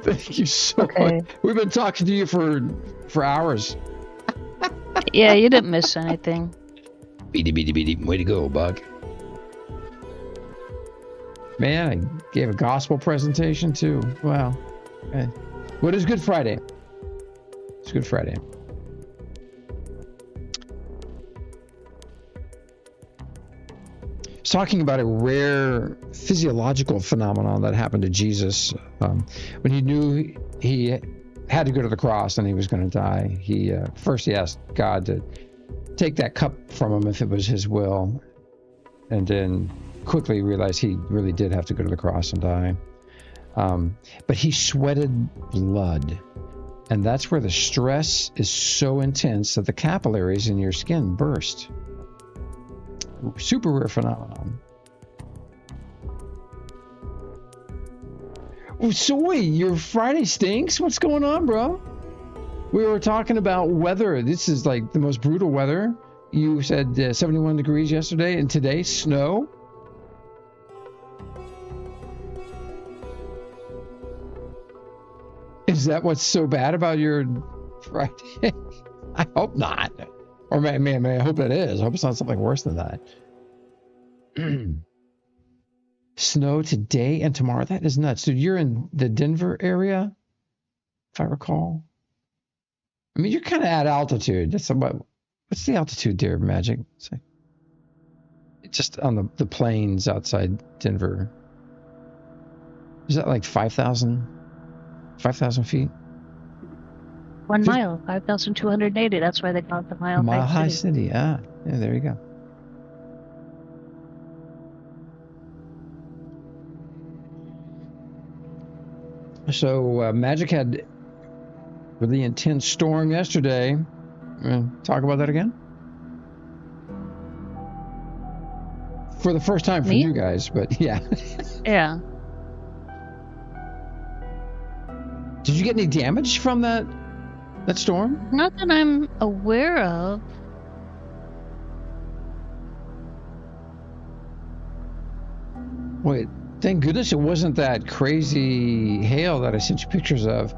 Thank you so much. We've been talking to you for hours. Yeah, you didn't miss anything. Beady, beady, beady. Way to go, Bug. Man, I gave a gospel presentation too. Wow. Okay. What is Good Friday? It's Good Friday. talking about a rare physiological phenomenon that happened to Jesus when he knew he had to go to the cross and he was going to die. He first he asked God to take that cup from him if it was his will, and then quickly realized he really did have to go to the cross and die. But he sweated blood, and that's where the stress is so intense that the capillaries in your skin burst. Super rare phenomenon. Soy, your Friday stinks? What's going on, bro? We were talking about weather. This is like the most brutal weather. You said 71 degrees yesterday, and today, snow. Is that what's so bad about your Friday? I hope not. Or may I hope it is. I hope it's not something worse than that. Snow today and tomorrow. That is nuts. Dude, you're in the Denver area, if I recall. I mean, you're kind of at altitude. That's about, what's the altitude there, Mhaijik? It's just on the plains outside Denver. Is that like 5,000 feet? 1 mile, 5,280. That's why they call it the Mile High City. Ah, yeah, there you go. So Mhaijik had really intense storm yesterday. Talk about that again? For the first time for you guys, but yeah. Yeah. Did you get any damage from that storm? Not that I'm aware of. Wait, thank goodness it wasn't that crazy hail that I sent you pictures of.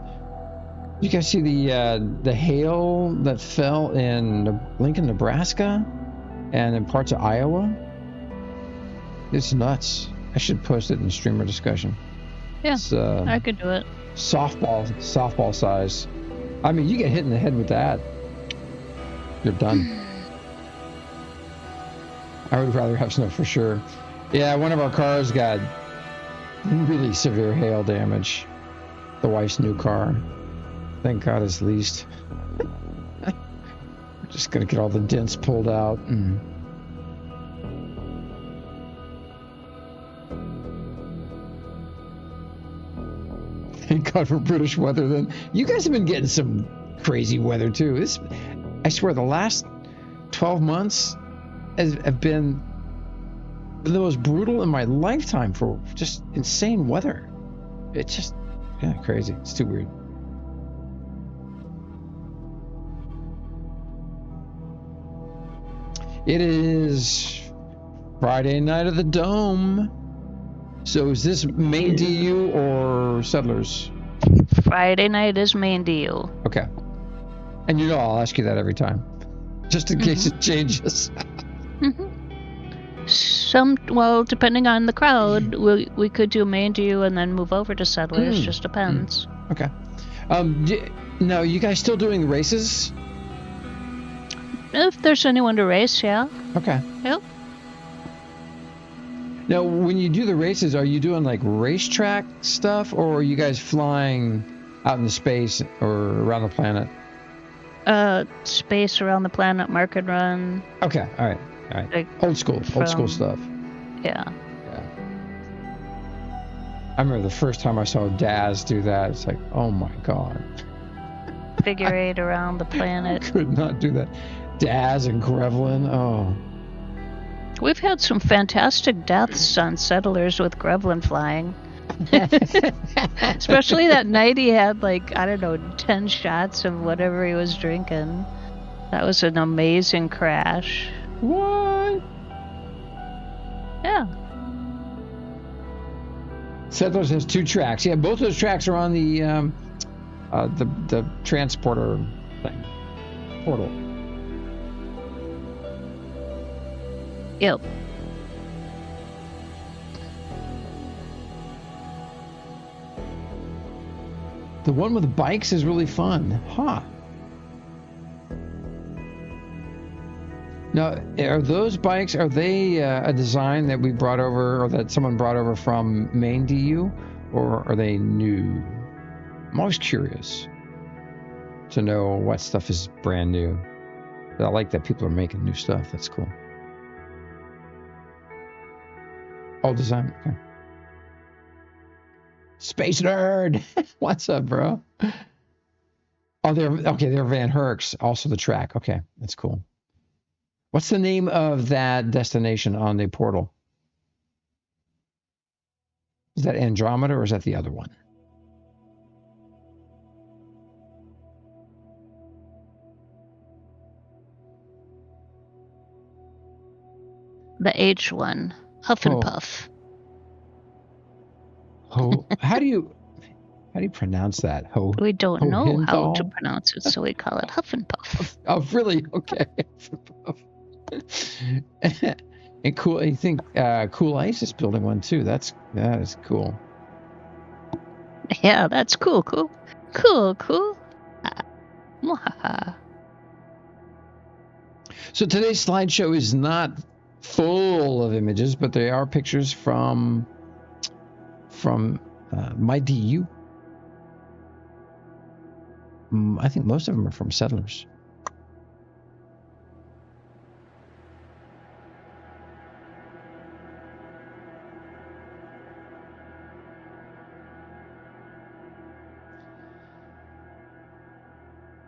You guys see the hail that fell in Lincoln, Nebraska, and in parts of Iowa? It's nuts. I should post it in streamer discussion. Yeah, I could do it. Softball size. I mean, you get hit in the head with that, you're done. I would rather have snow for sure. Yeah, one of our cars got really severe hail damage. The wife's new car. Thank God it's leased. We're just gonna get all the dents pulled out. Thank God for British weather then. You guys have been getting some crazy weather too. I swear the last 12 months have been the most brutal in my lifetime for just insane weather. It's just crazy. It's too weird. It is Friday night of the Dome. So is this main DU or Settlers? Friday night is main DU. Okay. And you know I'll ask you that every time. Just in case it changes. Well, depending on the crowd, we could do main DU and then move over to Settlers. Just depends. Okay. No, you guys still doing races? If there's anyone to race, yeah. Okay. Yep. Now, when you do the races, are you doing like racetrack stuff, or are you guys flying out into space or around the planet? Space around the planet, market run. Okay, all right. Like old school stuff. Yeah. I remember the first time I saw Daz do that. It's like, oh my God. Figure 8 around the planet. I could not do that. Daz and Grevlin, oh. We've had some fantastic deaths on Settlers with Grevlin flying. Especially that night he had 10 shots of whatever he was drinking. That was an amazing crash. What? Yeah. Settlers has 2 tracks. Yeah, both those tracks are on the transporter thing. Portal. Yep. The one with the bikes is really fun. Huh. Now, are those bikes, are they a design that we brought over or that someone brought over from main DU, or are they new? I'm always curious to know what stuff is brand new. But I like that people are making new stuff. That's cool. All design. Okay. Space Nerd. What's up, bro? Oh, they're Van Herk's, also the track. Okay, that's cool. What's the name of that destination on the portal? Is that Andromeda or is that the other one? The H one, Huff and Puff. How do you pronounce that? We don't know how to pronounce it, so we call it Huff and Puff. Oh, really? Okay. And cool. I think Cool Ice is building one too. That is cool. Yeah, that's cool. Cool. So today's slideshow is not full of images, but they are pictures from Mydu. I think most of them are from Settlers.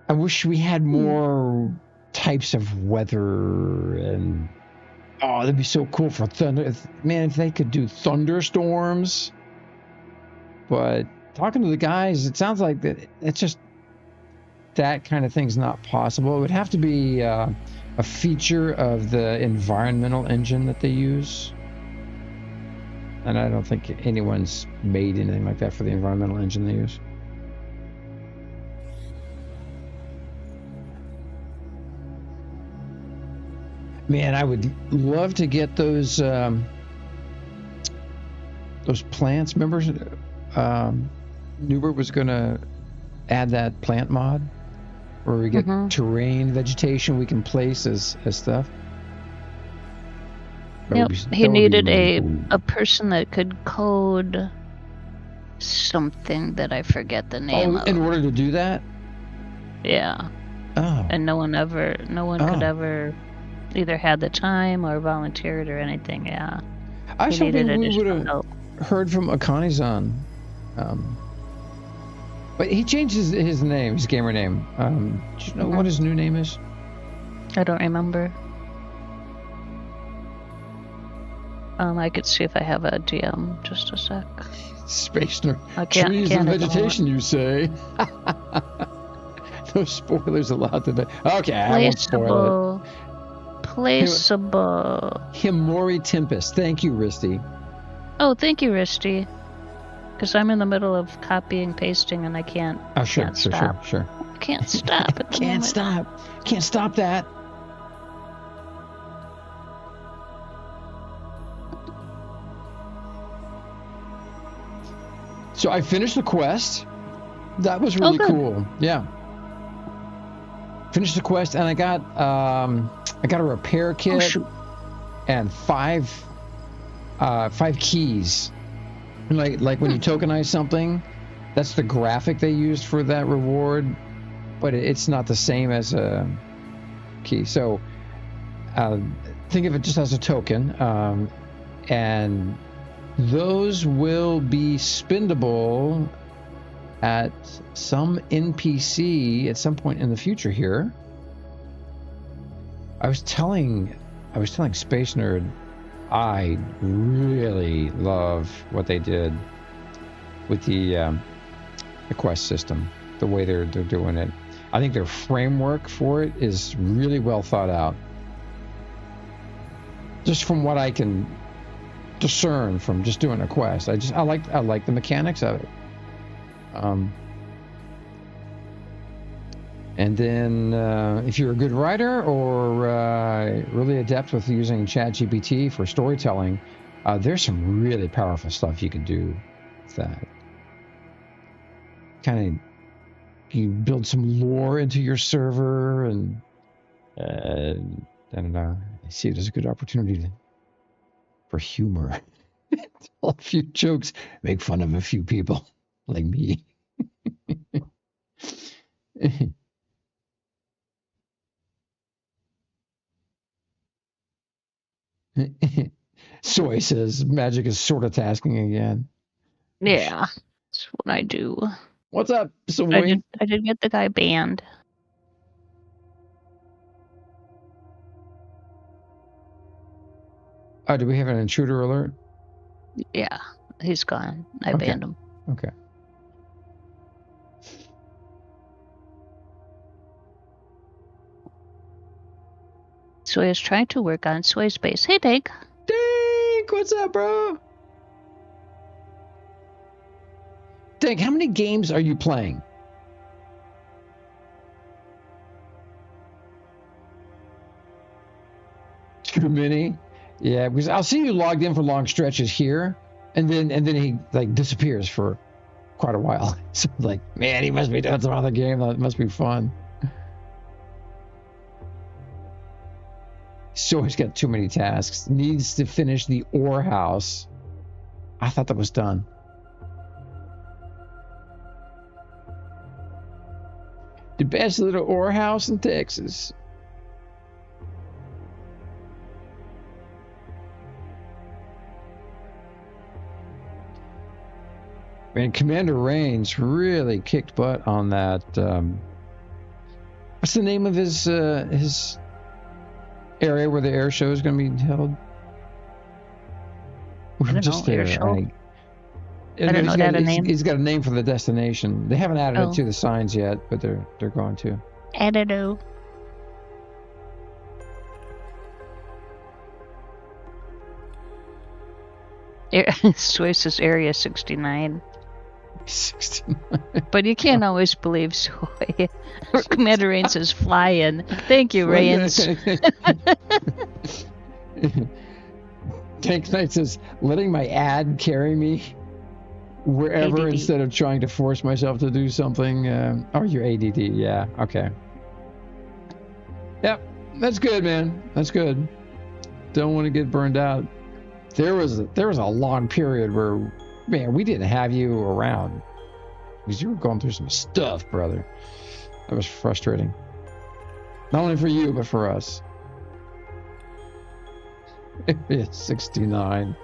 I wish we had more types of weather, and that'd be so cool for thunder. Man, if they could do thunderstorms. But talking to the guys, it sounds like that it's just that kind of thing's not possible. It would have to be a feature of the environmental engine that they use. And I don't think anyone's made anything like that for the environmental engine they use. Man, I would love to get those plants. Remember, Newbert was going to add that plant mod where we get terrain, vegetation we can place as stuff. Yep. He needed a person that could code something that I forget the name of. In order to do that? Yeah. Oh. And no one could ever either had the time or volunteered or anything. Yeah. I was hoping we would have heard from Akane-san. But he changed his name, his gamer name. Do you know what his new name is? I don't remember. I could see if I have a DM. Just a sec. Space Nerd. Trees and vegetation, you say? No spoilers allowed today. Okay, I won't spoil it. Placeable. Himori Tempest. Thank you, Risty. Oh, thank you, Risty. Because I'm in the middle of copying, pasting, and I can't. Oh, sure. I can't stop. Can't stop that. So I finished the quest. That was really cool. Yeah. Finished the quest, and I got a repair kit and five keys. Like when you tokenize something, that's the graphic they used for that reward, but it's not the same as a key. So think of it just as a token, and those will be spendable at some NPC at some point in the future here. I was telling Space Nerd, I really love what they did with the quest system, the way they're doing it. I think their framework for it is really well thought out. Just from what I can discern from just doing a quest, I like the mechanics of it. And then if you're a good writer or really adept with using ChatGPT for storytelling, there's some really powerful stuff you can do with that. Kind of, you build some lore into your server, and then I see it as a good opportunity for humor. Tell a few jokes, make fun of a few people like me. Soy says Magic is sort of tasking again. Yeah, that's what I do. What's up, I Soy? did get the guy banned. Oh, do we have an intruder alert? Yeah, he's gone. I Okay. banned him. Okay. Soy is trying to work on Soy Space. Hey, Dake. Dink, what's up, bro? Dink, how many games are you playing? Too many? Yeah, because I'll see you logged in for long stretches here, and then he like disappears for quite a while. So like, man, he must be doing some other game. That must be fun. So he's got too many tasks. Needs to finish the ore house. I thought that was done. The best little ore house in Texas. And Commander Reigns really kicked butt on that. What's the name of his area where the air show is going to be held? I don't know, air show? I don't know that a name. He's got a name for the destination. They haven't added it to the signs yet, but they're going to. I don't know. Soy's Area 69. 69. But you can't always believe Soy. Commander Reigns is flying. Thank you, Reigns. Tank Knight says, letting my ad carry me wherever ADD. Instead of trying to force myself to do something. Oh, you're ADD. Yeah. Okay. Yep. That's good, man. That's good. Don't want to get burned out. There was a long period where, man, we didn't have you around because you were going through some stuff, brother. That was frustrating. Not only for you, but for us. It's 69.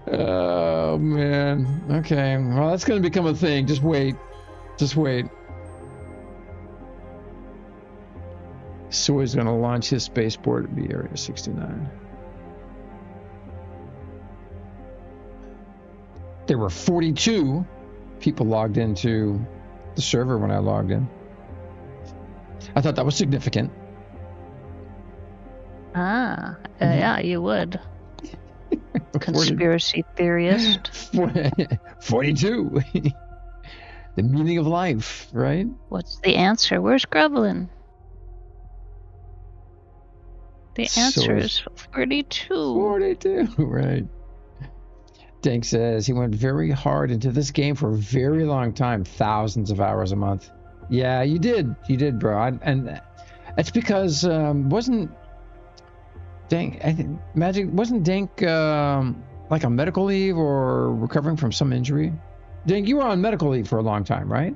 Oh, man. Okay. Well, that's going to become a thing. Just wait. Just wait. Soy's going to launch his spaceport at the Area 69. There were 42 people logged into the server when I logged in. I thought that was significant. Yeah, you would. Conspiracy theorist. 42. The meaning of life, right? What's the answer? Where's Grublin? The answer is 42. 42, right. Dank says he went very hard into this game for a very long time, thousands of hours a month. Yeah, you did, bro. And it's because wasn't Dank? I think Mhaijik wasn't Dank like on medical leave or recovering from some injury. Dank, you were on medical leave for a long time, right?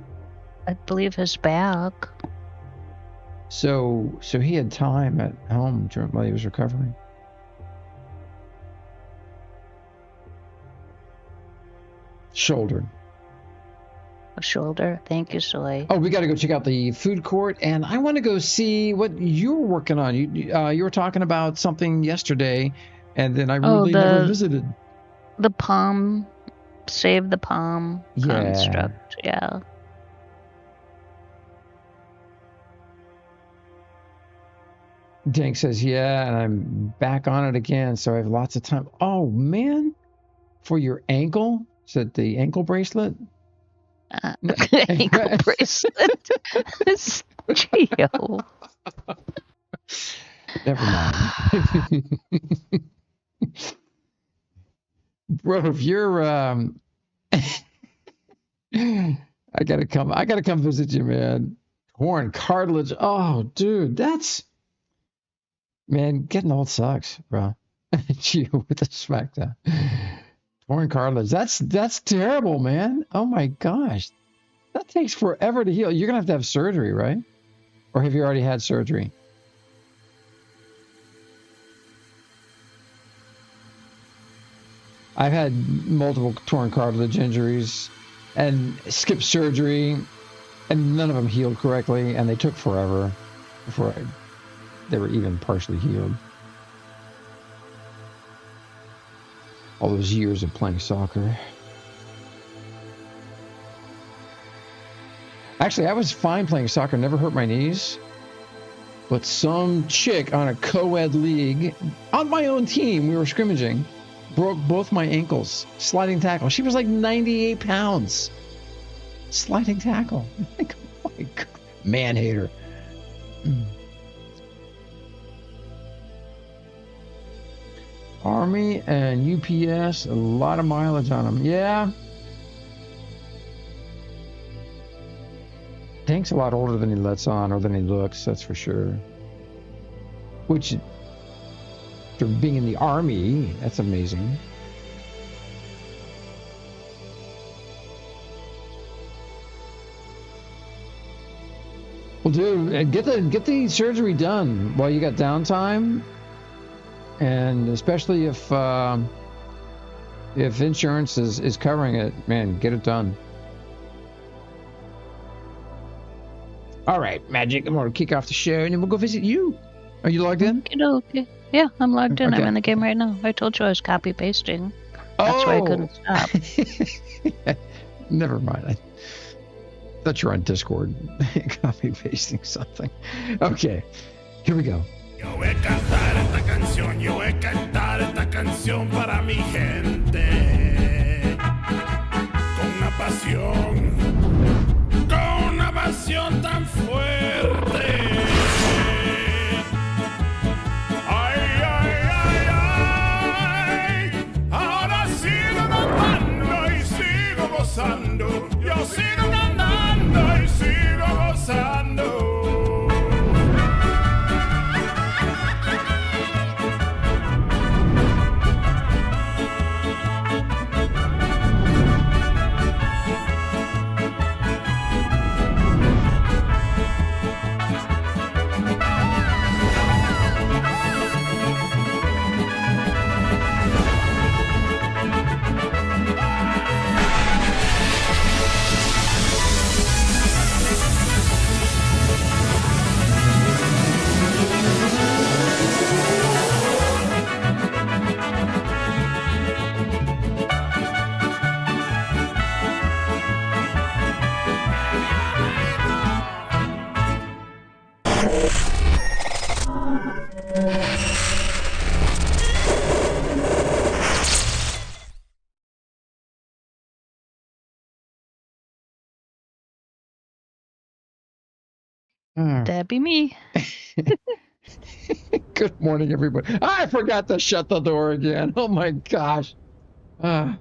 I believe his back. So he had time at home while he was recovering. Shoulder. A shoulder. Thank you, Soy. Oh, we got to go check out the food court, and I want to go see what you're working on. You were talking about something yesterday, and then I really never visited. The palm, save the palm construct. Yeah. Dank says, yeah, and I'm back on it again, so I have lots of time. Oh, man. For your ankle? Is it the ankle bracelet? Ankle bracelet. Geo. Never mind. Bro, if you're I gotta come visit you, man. Horn cartilage. Oh, dude, that's Man, getting old sucks, bro. Gee, with the SmackDown. Torn cartilage. That's terrible, man. Oh my gosh. That takes forever to heal. You're gonna have to have surgery, right? Or have you already had surgery? I've had multiple torn cartilage injuries and skipped surgery, and none of them healed correctly, and they took forever before they were even partially healed. All those years of playing soccer. Actually, I was fine playing soccer, never hurt my knees. But some chick on a co-ed league, on my own team, we were scrimmaging, broke both my ankles. Sliding tackle. She was like 98 pounds. Sliding tackle. Like, oh my God. Man hater. Army and UPS, a lot of mileage on them. Yeah. Tank's a lot older than he lets on, or than he looks, that's for sure. Which, for being in the Army, that's amazing. Well, dude, get the surgery done while you got downtime, and especially if insurance is covering it, man, get it done. All right, Magic, I'm going to kick off the show, and then we'll go visit you. Are you logged in? Okay. Yeah, I'm logged in. Okay. I'm in the game right now. I told you I was copy-pasting. That's why I couldn't stop. Never mind. I thought you were on Discord copy-pasting something. Okay, here we go. Yo voy a cantar esta canción para mi gente. Con una pasión tan fuerte. Ay, ay, ay, ay. Ahora sigo cantando y sigo gozando. Yo sigo cantando y sigo gozando. That'd be me. Good morning, everybody. I forgot to shut the door again. Oh my gosh. I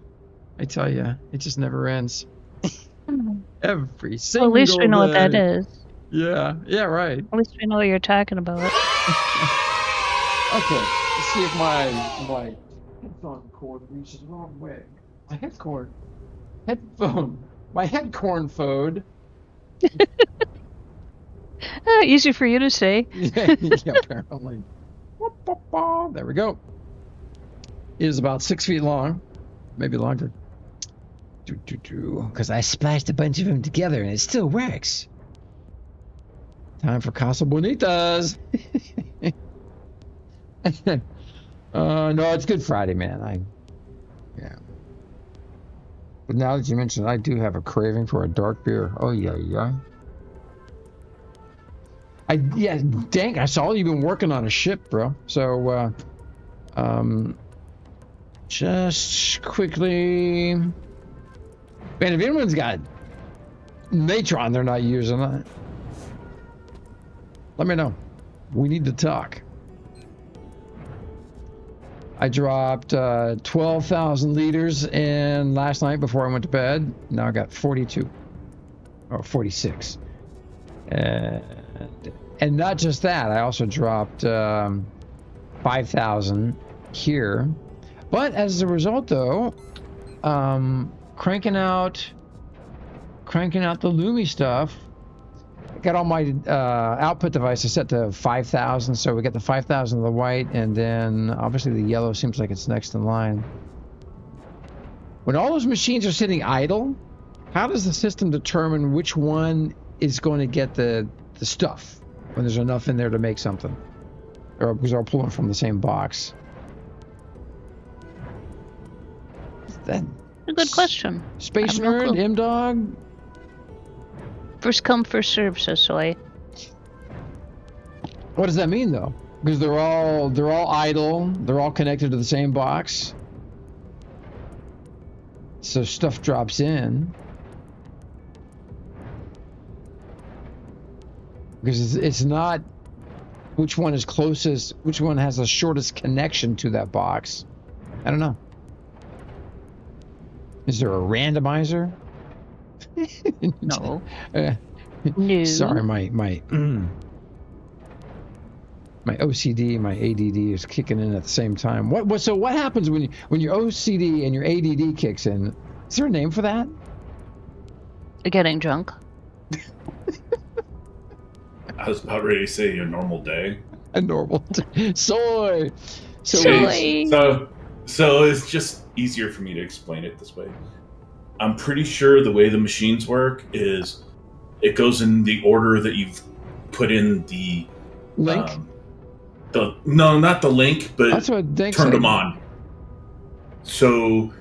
tell you, it just never ends. Every single Well, at least we know what that day. is. Yeah, right. At least we know what you're talking about. Okay, let's see if my headphone cord reaches the wrong way. My headphone phone. Easy for you to say. Yeah, apparently. There we go. It is about 6 feet long, maybe longer. Because I splashed a bunch of them together and it still works. Time for Casa Bonitas. No, it's Good Friday, man. Yeah. But now that you mentioned it, I do have a craving for a dark beer. Oh, yeah. Dang, I saw you've been working on a ship, bro. So, just quickly, man, if anyone's got Natron they're not using, let me know. We need to talk. I dropped 12,000 liters in last night before I went to bed. Now I got 42 or 46. And not just that, I also dropped 5,000 here. But as a result, though, cranking out the Lumi stuff. I got all my output devices set to 5,000, so we got the 5,000 of the white, and then obviously the yellow seems like it's next in line. When all those machines are sitting idle, how does the system determine which one is going to get the stuff when there's enough in there to make something? Or because they're all pulling from the same box? That A good question. Space I have no Nerd, clue. M-Dog? First come, first serve, says Soy. What does that mean, though? Because they're all idle. They're all connected to the same box. So stuff drops in. Because it's not which one is closest, which one has the shortest connection to that box. I don't know. Is there a randomizer? No. No. Sorry, my OCD, my ADD is kicking in at the same time. So what happens when your OCD and your ADD kicks in? Is there a name for that? Getting drunk. I was about ready to say a normal day. A normal soy. Soy. So it's just easier for me to explain it this way. I'm pretty sure the way the machines work is it goes in the order that you've put in the link. No, not the link, but That's what Dank turned said. them on. So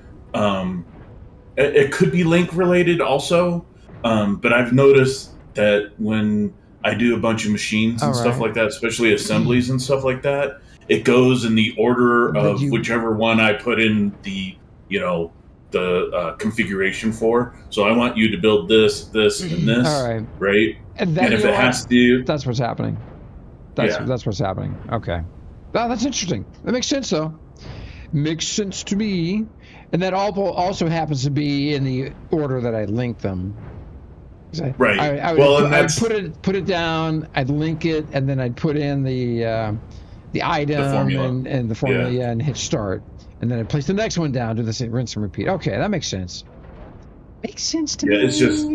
it could be link related also, but I've noticed that when I do a bunch of machines and stuff like that, especially assemblies and stuff like that, it goes in the order of whichever one I put in the configuration for. So I want you to build this, and this, All right. right? And if it has to, that's what's happening. That's what's happening. Okay. Wow, that's interesting. That makes sense, though. Makes sense to me. And that also happens to be in the order that I link them. Right. I would put it down. I'd link it, and then I'd put in the item and the formula, and hit start, and then I'd place the next one down. Do the same, rinse and repeat. Okay, that makes sense. Makes sense to me. It's just.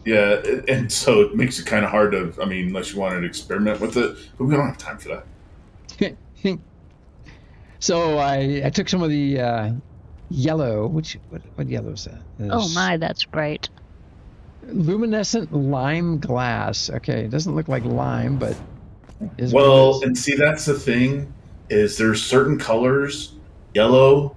Yeah, and so it makes it kind of hard to, unless you wanted to experiment with it, but we don't have time for that. So I took some of the yellow, what yellow is that? Oh my, that's bright. Luminescent lime glass. Okay, it doesn't look like lime, but is well, and see, that's the thing, is there's certain colors, yellow,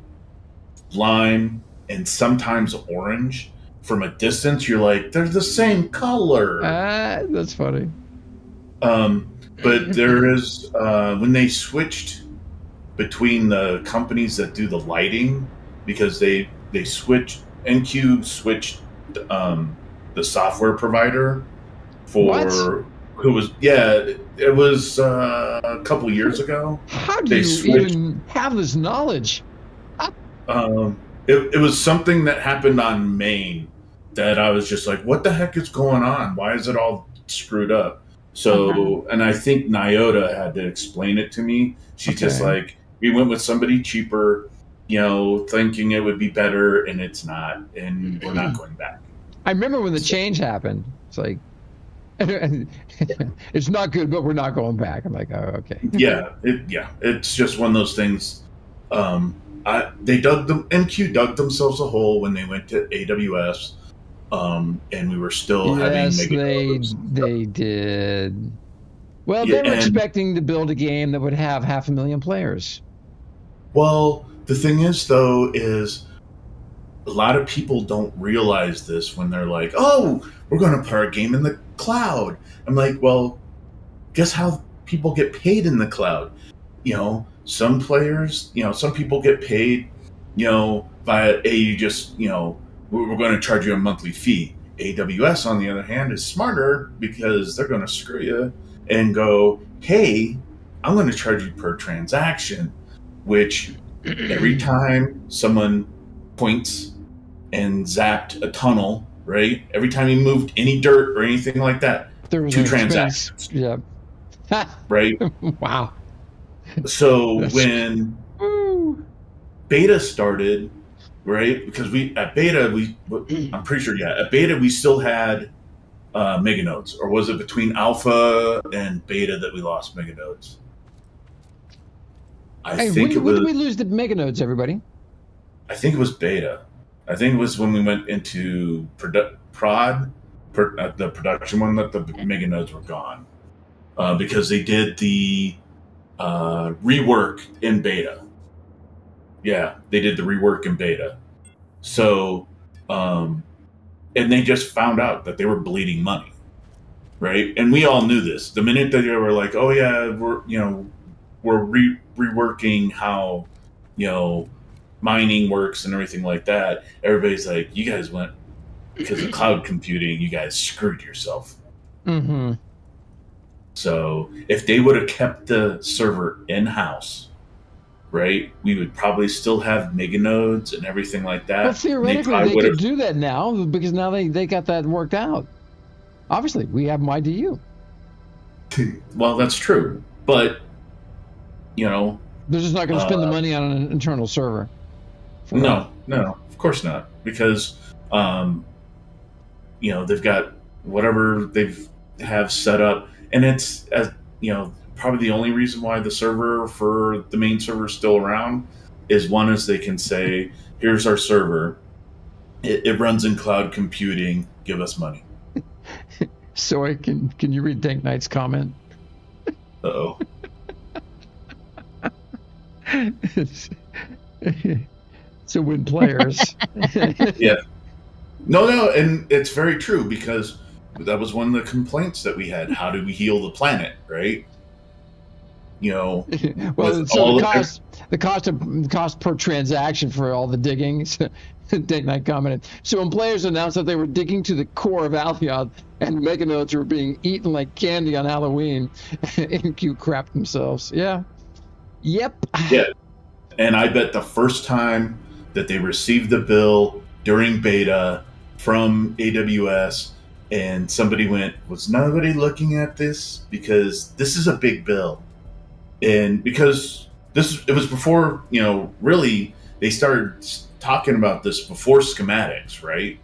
lime, and sometimes orange. From a distance, you're like, they're the same color. That's funny. But there is, when they switched between the companies that do the lighting, because they switched, NQ switched the software provider for who was, it was a couple years ago. How do you even have this knowledge? It was something that happened on Maine that I was just like, what the heck is going on? Why is it all screwed up? So, and I think Nyota had to explain it to me. She's just like, we went with somebody cheaper, thinking it would be better, and it's not, and we're not going back. I remember when the change happened. It's like, it's not good, but we're not going back. I'm like, oh, okay. It's just one of those things. NQ dug themselves a hole when they went to AWS. And we were still having they did. Well, they were expecting to build a game that would have 500,000 players. Well, the thing is, though, is a lot of people don't realize this when they're like, oh, we're going to put our game in the cloud. I'm like, well, guess how people get paid in the cloud? Some players, some people get paid, via we're going to charge you a monthly fee. AWS, on the other hand, is smarter because they're going to screw you and go, hey, I'm going to charge you per transaction, which every time someone points and zapped a tunnel, right? Every time he moved any dirt or anything like that, there was 2 transactions. Yeah. Right? Wow. So when Woo. beta started, right? Because at beta I'm pretty sure at beta we still had meganodes, or was it between alpha and beta that we lost meganodes? Hey, when did we lose the meganodes, everybody? I think it was beta. I think it was when we went into the production one, that the meganodes were gone, because they did the rework in beta. Yeah, they did the rework in beta. So, and they just found out that they were bleeding money, right? And we all knew this. The minute that they were like, "Oh yeah, we're reworking how, mining works and everything like that," everybody's like, "You guys went because of cloud computing. You guys screwed yourself." Mm-hmm. So if they would have kept the server in house, right, we would probably still have meganodes and everything like that. Well, theoretically, they could do that now because now they got that worked out. Obviously, we have Mydu. Well, that's true, but they're just not going to spend the money on an internal server. No, of course not, because they've got whatever have set up, and it's probably the only reason why the server for the main server is still around is one is they can say, "Here's our server. It runs in cloud computing. Give us money." So can you read Dank Knight's comment? Uh-oh. So when players Yeah. No, and it's very true, because that was one of the complaints that we had. How do we heal the planet, right? Well, so the cost per transaction for all the digging. Dank Knight commented. So when players announced that they were digging to the core of Althioth and meganodes were being eaten like candy on Halloween, NQ crapped themselves. Yeah. Yep. Yeah. And I bet the first time that they received the bill during beta from AWS and somebody went, "Was nobody looking at this? Because this is a big bill." And because it was before, really they started talking about this before schematics, right?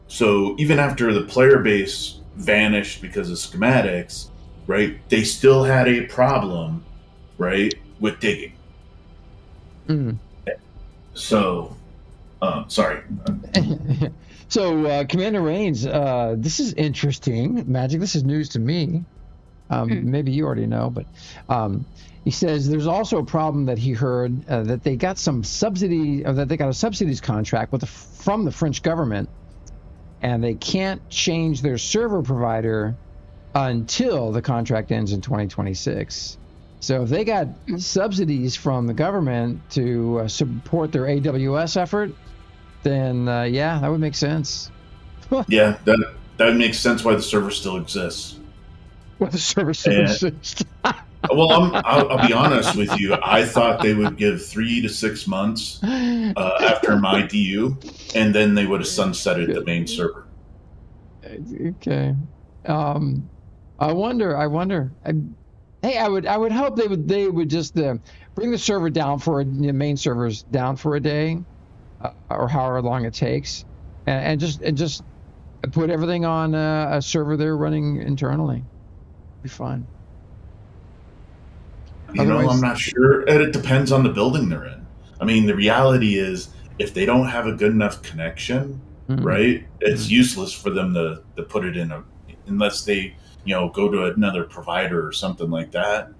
So even after the player base vanished because of schematics, right, they still had a problem, right, with digging. Mm. So, sorry. So, Commander Reigns, this is interesting. Mhaijik, this is news to me. Maybe you already know, but he says there's also a problem that he heard that they got some subsidy, or that they got a subsidies contract from the French government, and they can't change their server provider until the contract ends in 2026. So if they got subsidies from the government to support their AWS effort, then that would make sense. Yeah, that makes sense why the server still exists. Well, the server still exists. Well, I'll be honest with you. I thought they would give 3 to 6 months after Mydu, and then they would have sunsetted the main server. Okay. I wonder. Hey, I would hope they would just bring the server down the main servers down for a day, or however long it takes, and just put everything on a server they're running internally. Be fine. I'm not sure. And it depends on the building they're in. I mean, the reality is, if they don't have a good enough connection, right, it's useless for them to put it in unless they go to another provider or something like that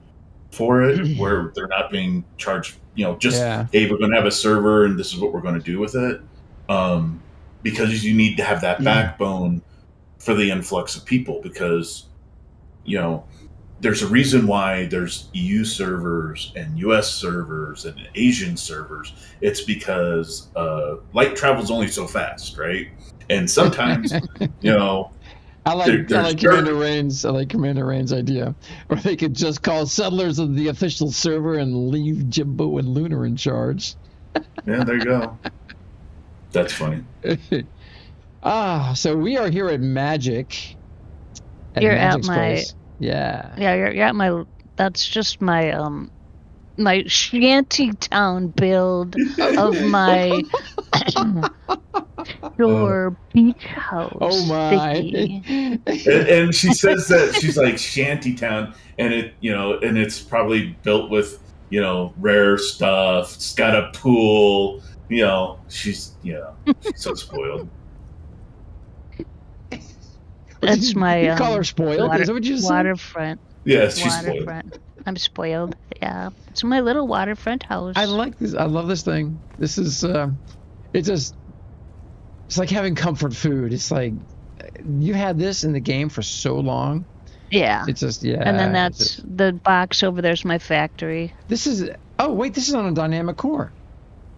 for it, where they're not being charged, hey, we're going to have a server and this is what we're going to do with it. Because you need to have that backbone for the influx of people, because, there's a reason why there's EU servers and US servers and Asian servers. It's because light travels only so fast, right? And sometimes, I like Commander Reigns' idea, or they could just call settlers of the official server and leave Jimbo and Lunar in charge. Yeah, there you go. That's funny. So we are here at Mhaijik. You're at my place. Yeah. Yeah, you're at my That's just my my shantytown build of my shore beach house. Oh my! thingy. And she says that she's like shantytown, and and it's probably built with rare stuff. It's got a pool. She's so spoiled. That's my You call her spoiled? Is that what you said? waterfront. Yes, she's spoiled. Waterfront. I'm spoiled. Yeah, it's my little waterfront house. I like this. I love this thing. This is it's like having comfort food. It's like you had this in the game for so long. Yeah. It's just And then that's the box over there's my factory. This is this is on a dynamic core.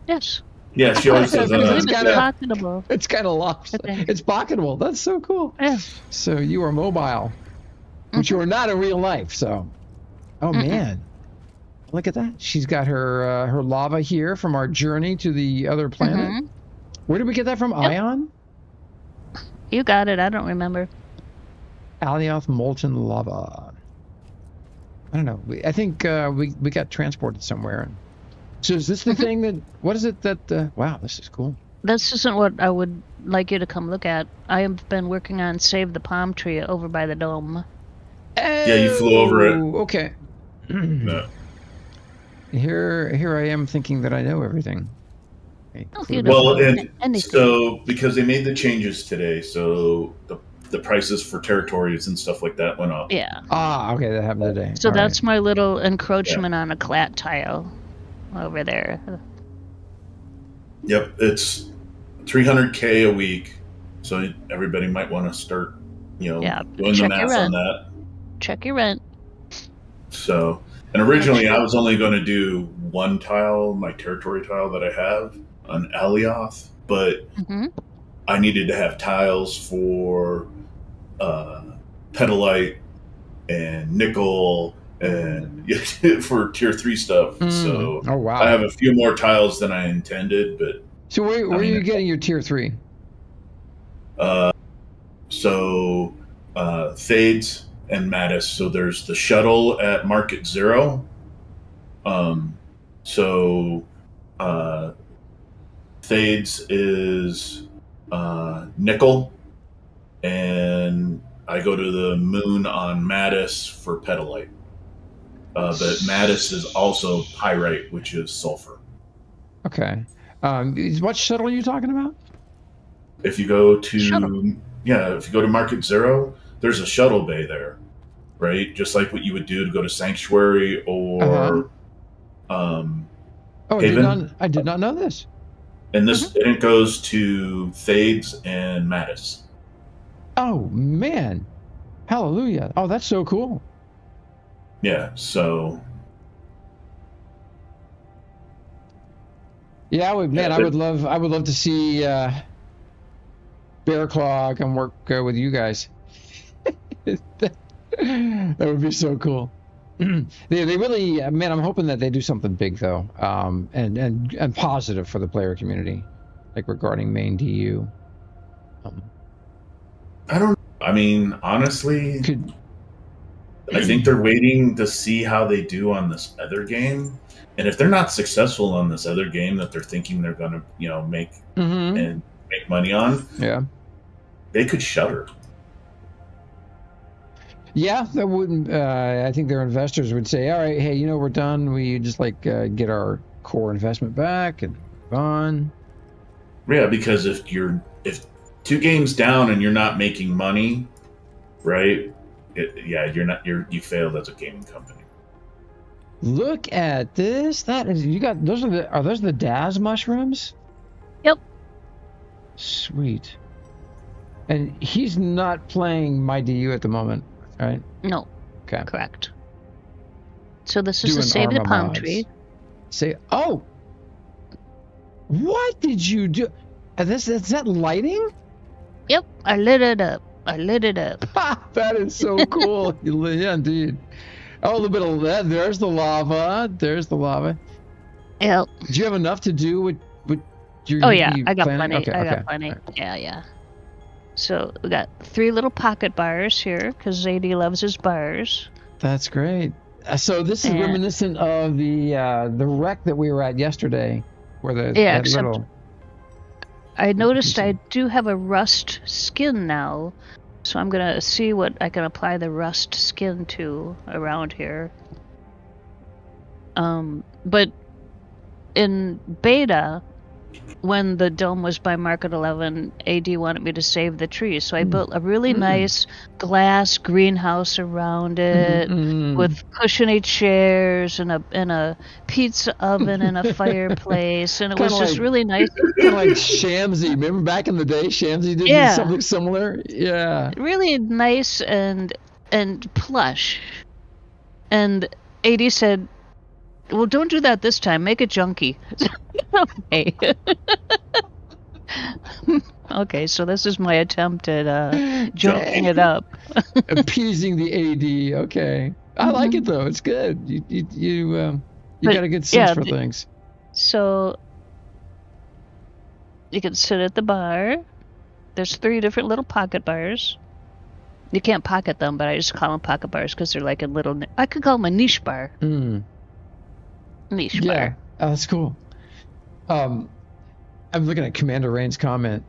Yes. Yeah, she always says It's kinda- pocketable. It's kind of lost. Okay. It's pocketable. That's so cool. Yeah. So you are mobile, which you are not in real life. So, man, look at that. She's got her lava here from our journey to the other planet. Where did we get that from? Ion? You got it. I don't remember. Alioth molten lava. I don't know. I think we got transported somewhere. So is this the thing that? What is it that? Wow, this is cool. This isn't what I would like you to come look at. I have been working on Save the Palm Tree over by the dome. Yeah, you flew over it. Okay. No. Here I am thinking that I know everything. Okay, Oh, clear you this don't. Well, up. and Anything. so because they made the changes today, so the prices for territories and stuff like that went up. Yeah. Okay, that happened today. So All that's right. my little encroachment on a clat tile over there. Yep, it's 300K a week, so everybody might want to start, doing the check math your on rent. that. Check your rent. So, and originally I was only going to do one tile, my territory tile that I have on Alioth, but I needed to have tiles for petalite and nickel and for tier 3 stuff. So Oh wow. I have a few more tiles than I intended, but So where are you getting your tier 3? so Thades and Mattis. So there's the shuttle at Market Zero. So Thades is nickel, and I go to the moon on Mattis for petalite. But Mattis is also pyrite, which is sulfur. Okay. What shuttle are you talking about? If you go to Shuttle. if you go to Market Zero, there's a shuttle bay there, right? Just like what you would do to go to Sanctuary or Haven. I did not know this. And this and it goes to Thades and Mattis. Oh man. Hallelujah. Oh, that's so cool. Yeah, so Yeah, I would love to see Bear Claw come work with you guys. That would be so cool. They really, man, I'm hoping that they do something big though, and positive for the player community, like regarding main DU. I mean, honestly, I think they're waiting to see how they do on this other game. And if they're not successful on this other game that they're thinking they're going to, make and make money on, they could shutter. Yeah, that wouldn't. I think their investors would say, "All right, hey, we're done. We just get our core investment back and move on." Yeah, because if 2 games down and you're not making money, right? You failed as a gaming company. Look at this. That is, are those the Daz mushrooms? Yep. Sweet. And he's not playing Mydu at the moment, right? No. Okay. Correct. So this is Doing the Save the Arma Palm mods. Tree. What did you do? Is that lighting? Yep. I lit it up. That is so cool. Yeah, indeed. Oh, a little bit of that. There's the lava. Yep. Do you have enough to do with your? Oh yeah, you I got planning? plenty. I got plenty. Yeah. So we got 3 little pocket bars here because Zadie loves his bars. That's great. So this is And- reminiscent of the wreck that we were at yesterday, where Yeah, that except little. I noticed I do have a rust skin now, so I'm gonna see what I can apply the rust skin to around here. But in beta, when the dome was by Market 11, AD wanted me to save the trees, so I built a really nice glass greenhouse around it with cushiony chairs and a pizza oven and a fireplace, and it was Kinda just like- really nice. Kind of like Shamsy. Remember back in the day, Shamsy did Yeah. something similar? Yeah. Really nice and plush. And AD said, "Well, don't do that this time. Make it junky." Okay. Okay, so this is my attempt at junking it up. Appeasing the AD. Okay. I like it though. It's good. You But, got a good sense yeah, for things. So you can sit at the bar. There's 3 different little pocket bars. You can't pocket them, but I just call them pocket bars because they're like a little. I could call them a niche bar. Niche Yeah. bar. Oh, that's cool. I'm looking at Commander Rain's comment.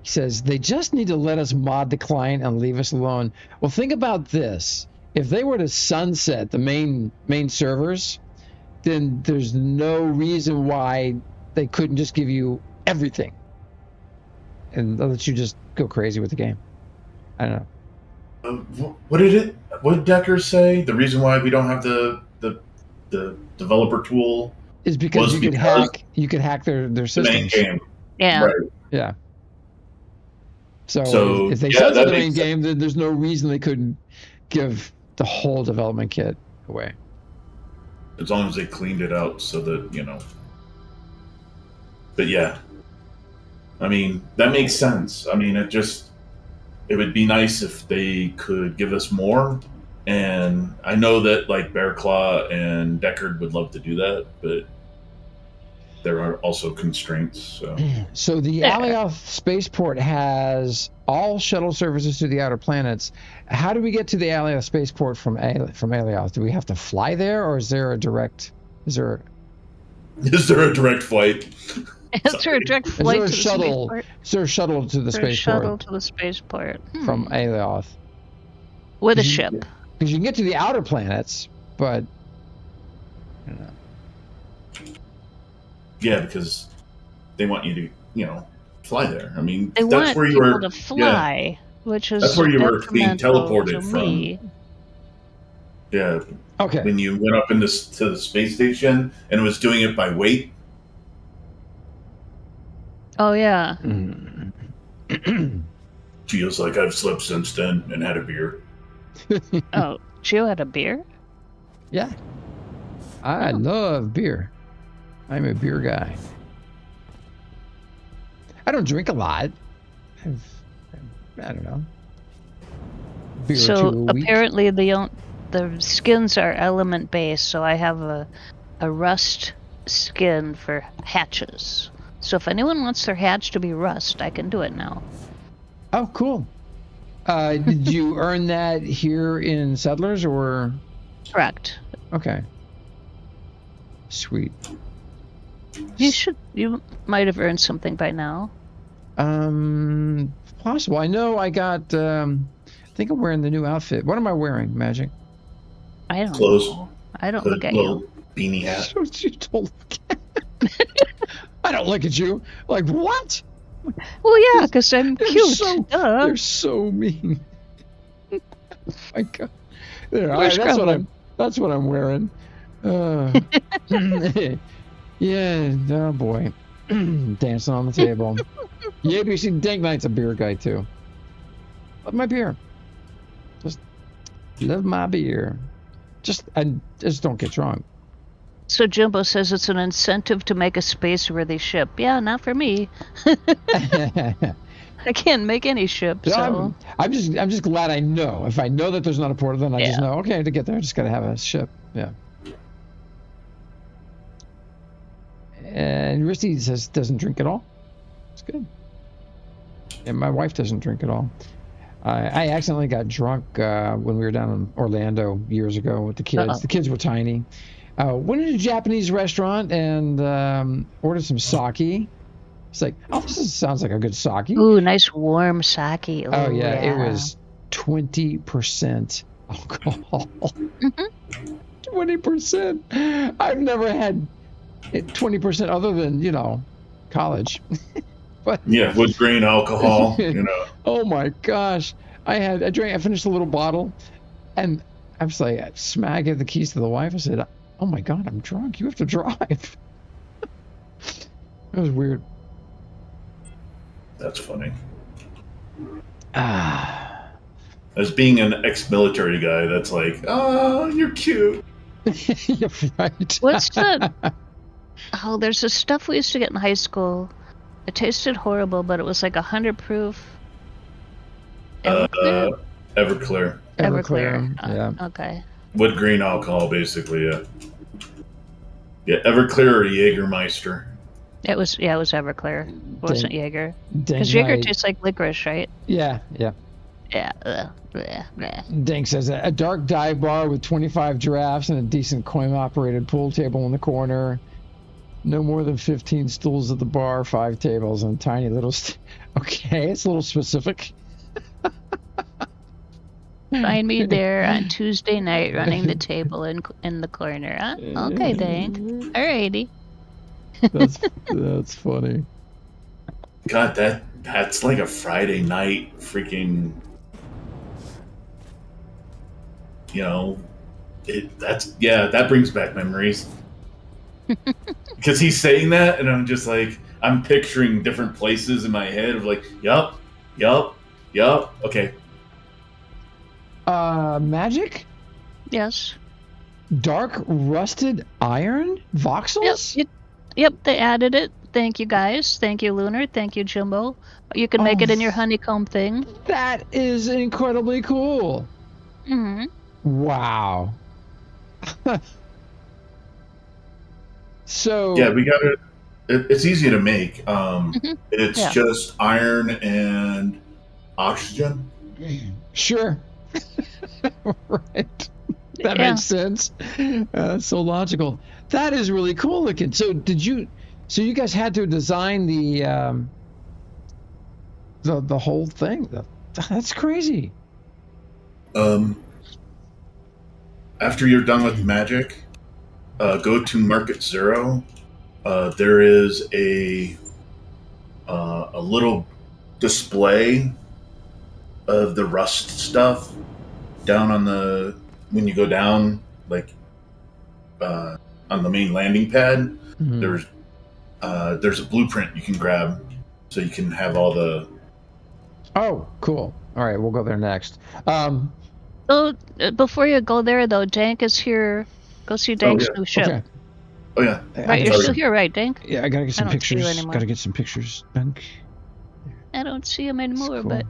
He says, they just need to let us mod the client and leave us alone. Well, think about this. If they were to sunset the main servers, then there's no reason why they couldn't just give you everything and let you just go crazy with the game. I don't know. What did Decker say? The reason why we don't have the developer tool Is because was you because could hack their the main systems. game. Yeah. Right. Yeah. So if they yeah, sunset that the main makes game, then there's no reason they couldn't give the whole development kit away. As long as they cleaned it out so that, you know. But yeah. I mean, that makes sense. I mean, it would be nice if they could give us more. And I know that like Bearclaw and Deckard would love to do that, but there are also constraints. So the Yeah. Alioth spaceport has all shuttle services to the outer planets. How do we get to the Alioth spaceport from Alioth? Do we have to fly there, or is there a direct? Is there a direct flight? Is there a direct Is flight there a to the shuttle? spaceport? Is there a shuttle to the Is there a shuttle spaceport to the spaceport from Alioth? with a Mhm. ship? Because you can get to the outer planets, but I don't know. Yeah, because they want you to, you know, fly there. I mean, They that's want where you people were. to fly, which is That's where you were being detrimental teleported to from. me. Yeah, Okay. when you went up to the space station and it was doing it by weight. Oh yeah. Gio's like, I've slept since then and had a beer. Oh, Gio had a beer? Yeah. I love beer. I'm a beer guy. I don't drink a lot. I don't know. Beer or two So a week. apparently the skins are element based, so I have a rust skin for hatches. So if anyone wants their hatch to be rust, I can do it now. Oh, cool. Did you earn that here in Settlers or? Correct. Okay. Sweet. You might have earned something by now. Possible. I know I got. I think I'm wearing the new outfit. What am I wearing, Mhaijik? I don't Clothes. know. I don't The look at little you. beanie hat. So you don't look at. I don't look at you. Like what? Well, yeah, because I'm They're cute. so- Duh. They're so mean. Oh my God. There, all Where's right, Gremlin? that's what I'm wearing. Yeah, oh boy. Dancing on the table. Yeah, ABC Dank Knight's a beer guy too. Love my beer. Just love my beer. Just don't get drunk. So Jimbo says it's an incentive to make a space-worthy ship. Yeah, not for me. I can't make any ship, No, so... I'm just glad I know. If I know that there's not a portal, then I just Yeah. know, okay, to get there, I just gotta have a ship. Yeah. And Risty says doesn't drink at all. It's good. And my wife doesn't drink at all. I accidentally got drunk when we were down in Orlando years ago with the kids. Uh-oh. The kids were tiny. Went to a Japanese restaurant and ordered some sake. It's like, oh, sounds like a good sake. Ooh, nice warm sake. Ooh, Oh yeah, it was 20% alcohol. 20%. I've never had 20% other than college. But Yeah, with grain alcohol, oh my gosh, I finished a little bottle, and I was like, I gave the keys to the wife. I said, oh my God, I'm drunk. You have to drive. It was weird. That's funny. Ah. As being an ex-military guy, that's like, oh, you're cute. You're right. What's the... Oh, there's this stuff we used to get in high school. It tasted horrible, but it was like 100 proof. Everclear. Everclear. Yeah. Okay. With grain alcohol, basically, yeah. Yeah, Everclear or Jägermeister. It was Everclear. It wasn't Jaeger. Dank Because Jaeger night. tastes like licorice, right? Yeah. Yeah. Bleh. Dank says a dark dive bar with 25 giraffes and a decent coin-operated pool table in the corner. No more than 15 stools at the bar, 5 tables, and tiny little... Okay, it's a little specific. Find me there on Tuesday night running the table in the corner. Huh? Okay, Dank. Alrighty. That's funny. God, that's like a Friday night freaking... that brings back memories. Because he's saying that, and I'm just like, I'm picturing different places in my head of like, yup, okay. Magic? Yes. Dark rusted iron? Voxels? Yep, they added it. Thank you, guys. Thank you, Lunar. Thank you, Jimbo. You can make it in your honeycomb thing. That is incredibly cool. Mm-hmm. Wow. So... Yeah, we got it. It's easy to make. It's Yeah. just iron and oxygen. Sure. Right. That Yeah. makes sense. That's so logical. That is really cool looking. So so you guys had to design the whole thing. That's crazy. After you're done with magic, go to Market Zero. There is a little display of the rust stuff down when you go down, like on the main landing pad. Mhm. There's a blueprint you can grab, so you can have all the... Oh, cool. All right, we'll go there next. So, before you go there, though, Dank is here. Go see Dank's yeah. new ship. Okay. Oh yeah, Right, you're Sorry. still here, right, Dank? Yeah, I gotta get some don't see you pictures. anymore. Gotta get some pictures. Dunk. I don't see him That's anymore, cool. but...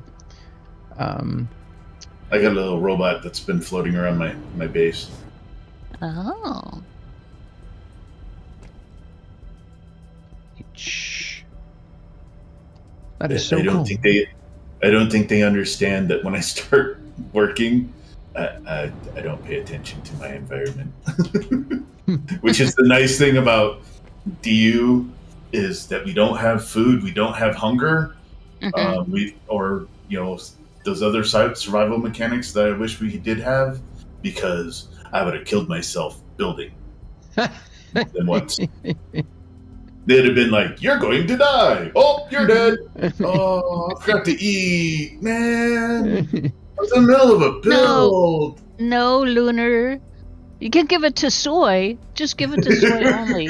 I got a little robot that's been floating around my base. Oh. That is so I don't cool. I don't think they understand that when I start working, I don't pay attention to my environment. Which is the nice thing about DU is that we don't have food, we don't have hunger, those other survival mechanics that I wish we did have, because I would have killed myself building them once. They'd have been like, "You're going to die. Oh, you're dead. Oh, I forgot to eat, man. I was in the middle of a build." No, Lunar. You can give it to Soy. Just give it to Soy only.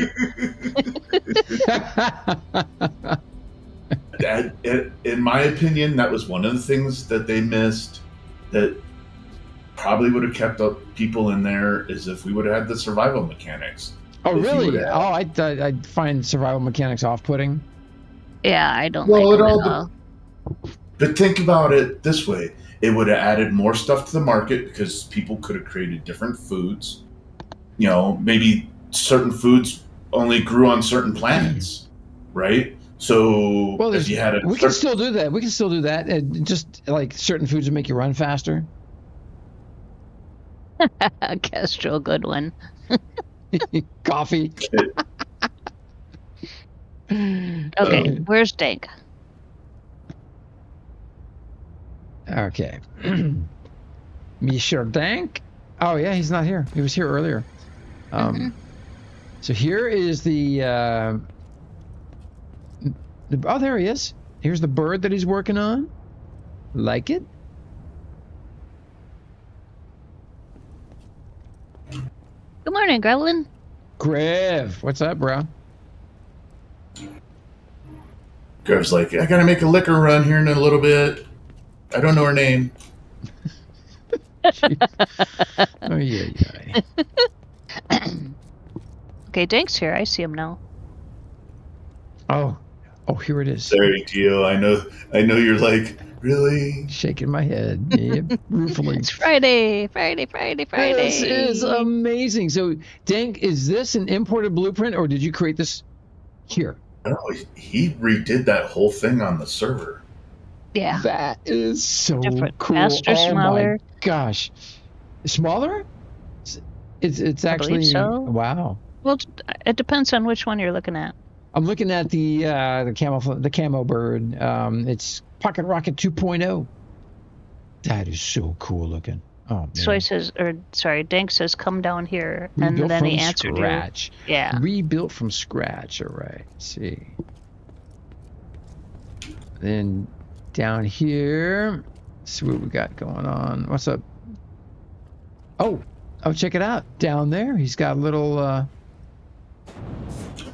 In my opinion, that was one of the things that they missed that probably would have kept up people in there, is if we would have had the survival mechanics. Oh, If you really? would have- Oh, I'd find survival mechanics off-putting. Yeah, I don't Well, like it it all at all. But think about it this way. It would have added more stuff to the market, because people could have created different foods. Maybe certain foods only grew on certain planets, right? So Well, if you had we can still do that. We can still do that. Just like certain foods that make you run faster. Kestrel, good one. Coffee. Okay, where's Dank? Okay. Mr. Dank. Oh yeah, he's not here. He was here earlier. So here is the oh, there he is. Here's the bird that he's working on. Like it? Good morning, Gremlin. Grev, what's up, bro? Grev's like, I gotta make a liquor run here in a little bit. I don't know her name. Oh yeah. Okay, Dank's here. I see him now. Oh, here it is. There you go. I know you're like, really? Shaking my head. Yep, ruefully. It's Friday. This is amazing. So, Dank, is this an imported blueprint, or did you create this here? No, he redid that whole thing on the server. Yeah. That is so Different. cool. Faster, smaller. My gosh. Smaller? It's actually so. Wow. Well, it depends on which one you're looking at. I'm looking at the camo bird. It's Pocket Rocket 2.0. That is so cool looking. Oh man. So Dank says, "Come down here," and Rebuilt then from he answered scratch. you. Yeah. Rebuilt from scratch. All right. Let's see. Then down here, let's see what we got going on. What's up? Oh, check it out. Down there, he's got a little.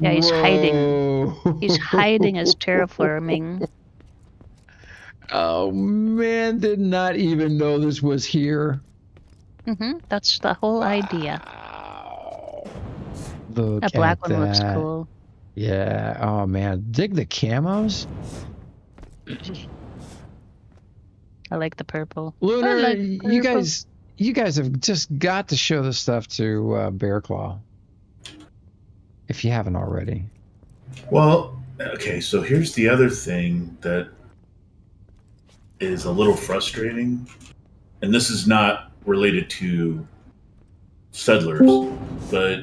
Yeah, he's Whoa. hiding. He's hiding his terraforming. Oh man, did not even know this was here. That's the whole idea. Wow. Look That black at one looks that. cool. Yeah. Oh man, dig the camos. I like the purple. Lunar, I like you purple. guys have just got to show this stuff to Bear Claw. If you haven't already. Well, okay, so here's the other thing that is a little frustrating, and this is not related to settlers, but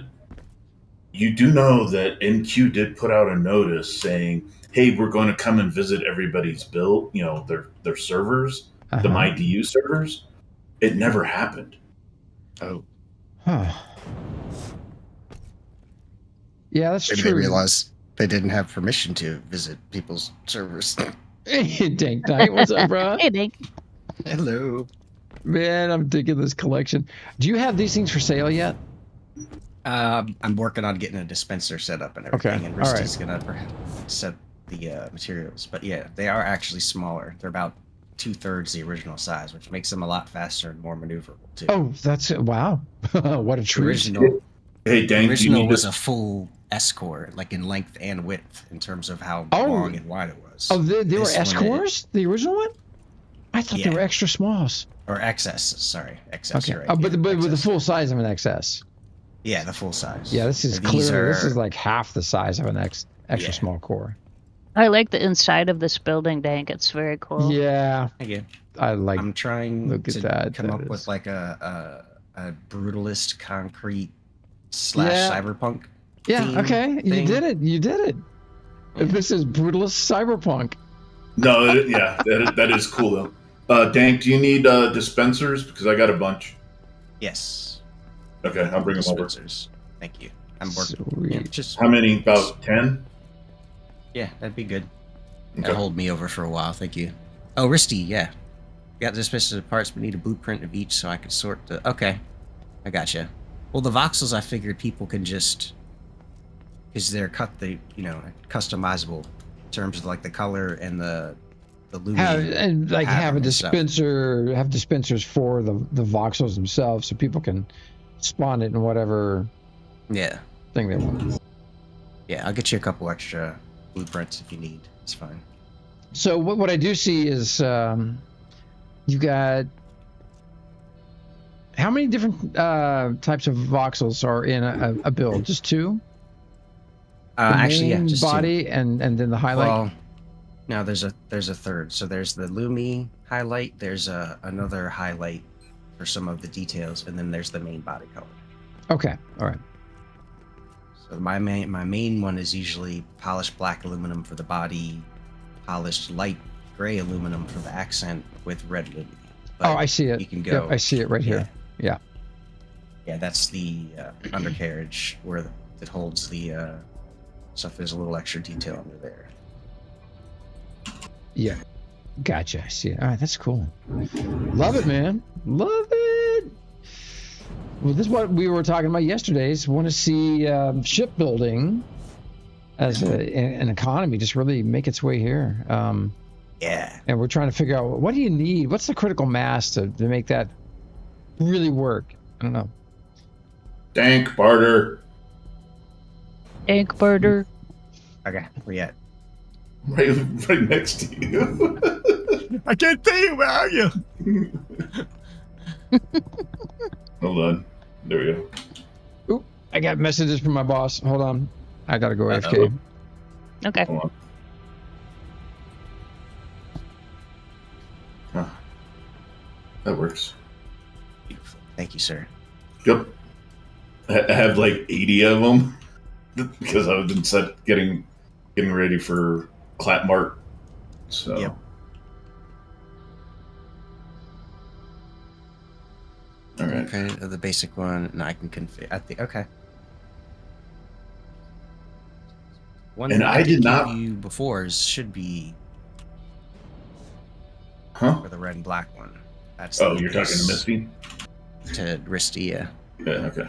you do know that NQ did put out a notice saying, hey, we're going to come and visit everybody's build, their servers, the MyDU servers. It never happened. Oh. Huh. Yeah, that's Maybe true. they realized they didn't have permission to visit people's servers. Hey, Dank Knight, what's up, bro? Hey, Dank. Hello. Man, I'm digging this collection. Do you have these things for sale yet? I'm working on getting a dispenser set up and everything, Okay, and all right. Risty's gonna perhaps set the materials. But yeah, they are actually smaller. They're about 2/3 the original size, which makes them a lot faster and more maneuverable too. Oh, that's wow! What a the treat! original, Hey, Dank, do you original need was to- a full S-core, like in length and width, in terms of how Oh. long and wide it was. Oh, they were This one S cores, the original one. I thought they Yeah. were extra smalls. or XS. Sorry, XS. Okay, You're right. but yeah, with the XS. full size of an XS. Yeah, the full size. Yeah, this is These clearly this are- is like half the size of an extra Yeah. small core. I like the inside of this building, Dank. It's very cool. Yeah, Yeah. I like. I'm trying look at to that, come that up is- with like a brutalist concrete / Yeah. cyberpunk. Yeah. theme Okay. You thing. did it. You did it. Yeah. This is brutalist cyberpunk. No, that is cool though. Dank, do you need dispensers? Because I got a bunch. Yes. Okay, I'll bring them over. Dispensers. Thank you. I'm working. Sweet. Yeah, just How many? About 10? yeah, that'd be good. Okay. That'll hold me over for a while. Thank you. Oh, Risty, yeah. Got the dispensers of parts, but need a blueprint of each so I could sort the. Okay, I gotcha. Well, the voxels, I figured people can just, because they're customizable in terms of like the color and the lumen. Have a pattern and stuff. dispenser. Have dispensers for the voxels themselves, so people can spawn it in whatever Yeah, thing they want. yeah. I'll get you a couple extra blueprints if you need. It's fine. So what I do see is you've got how many different types of voxels are in a build? Just two? Actually, yeah, main just two. body and then the highlight. Well, no, there's a third. So there's the Lumi highlight. There's another highlight for some of the details, and then there's the main body color. Okay, all right. So my main one is usually polished black aluminum for the body, polished light gray aluminum for the accent with red Lumi. But I see it. You can go. Yep, I see it right here. Yeah. Yeah, that's the undercarriage where it holds the stuff. There's a little extra detail under there. Yeah. Gotcha. I see it. All right, that's cool. Love it, man. Love it. Well, this is what we were talking about yesterday. Is want to see shipbuilding as an economy just really make its way here. Yeah. And we're trying to figure out, what do you need? What's the critical mass to make that really work? I don't know. Dank barter. Egg birder. Okay, where you at? Right next to you. I can't tell you, where are you? Hold on. There we go. Oop, I got messages from my boss. Hold on. I gotta go Uh-oh. AFK. Okay. Hold on. Huh. That works. Beautiful. Thank you, sir. Yep. I have like 80 of them because I've been getting ready for Clap Mart. So. Yep. All right. Okay, the basic one, and I can configure. I think okay. One And that I did not- give you before should be Huh? for the red and black one. That's Oh, the you're talking to Misty? to Risty, yeah. Yeah, okay.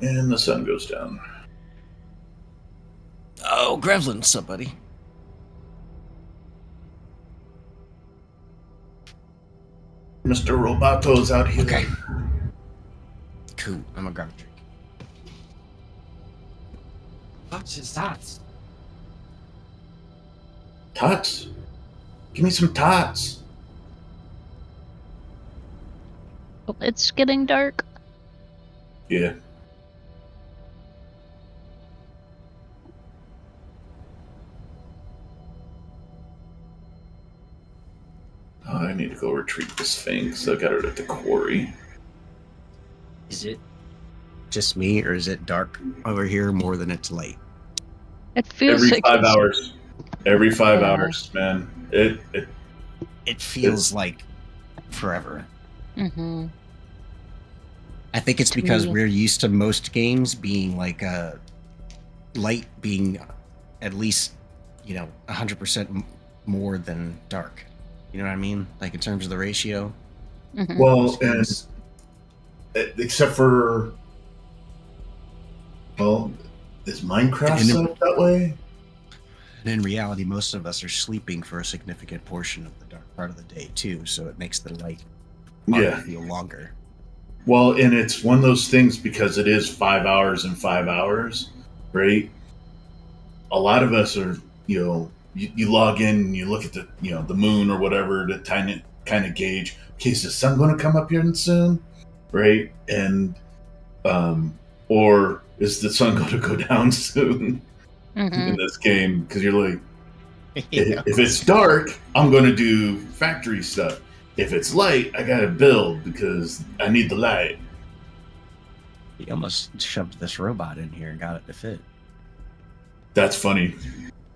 And the sun goes down. Oh, Grevlin, somebody. Mr. Robato's out here. Okay. Cool. I'm gonna grab a drink. What is that? Tots. Give me some tots. Oh, it's getting dark. Yeah. Oh, I need to go retrieve this thing because I got it at the quarry. Is it just me, or is it dark over here more than it's light? It feels Every like 5 it's- hours. Every 5 Yeah. hours, man. It It feels like forever. Mhm. I think it's To because me- we're used to most games being like light being at least 100% more than dark. You know what I mean? Like in terms of the ratio. Mhm. well, and except for, well, is Minecraft And- set up that way? And in reality, most of us are sleeping for a significant portion of the dark part of the day too, so it makes the light part Yeah. feel longer. Well, and it's one of those things because it is 5 hours and 5 hours, right? A lot of us are, you log in and you look at the, the moon or whatever to kind of gauge, okay, is the sun going to come up here soon, right? And, or is the sun going to go down soon in Mhm. this game? Because you're like, if it's dark, I'm going to do factory stuff. If it's light, I got to build because I need the light. He almost shoved this robot in here and got it to fit. That's funny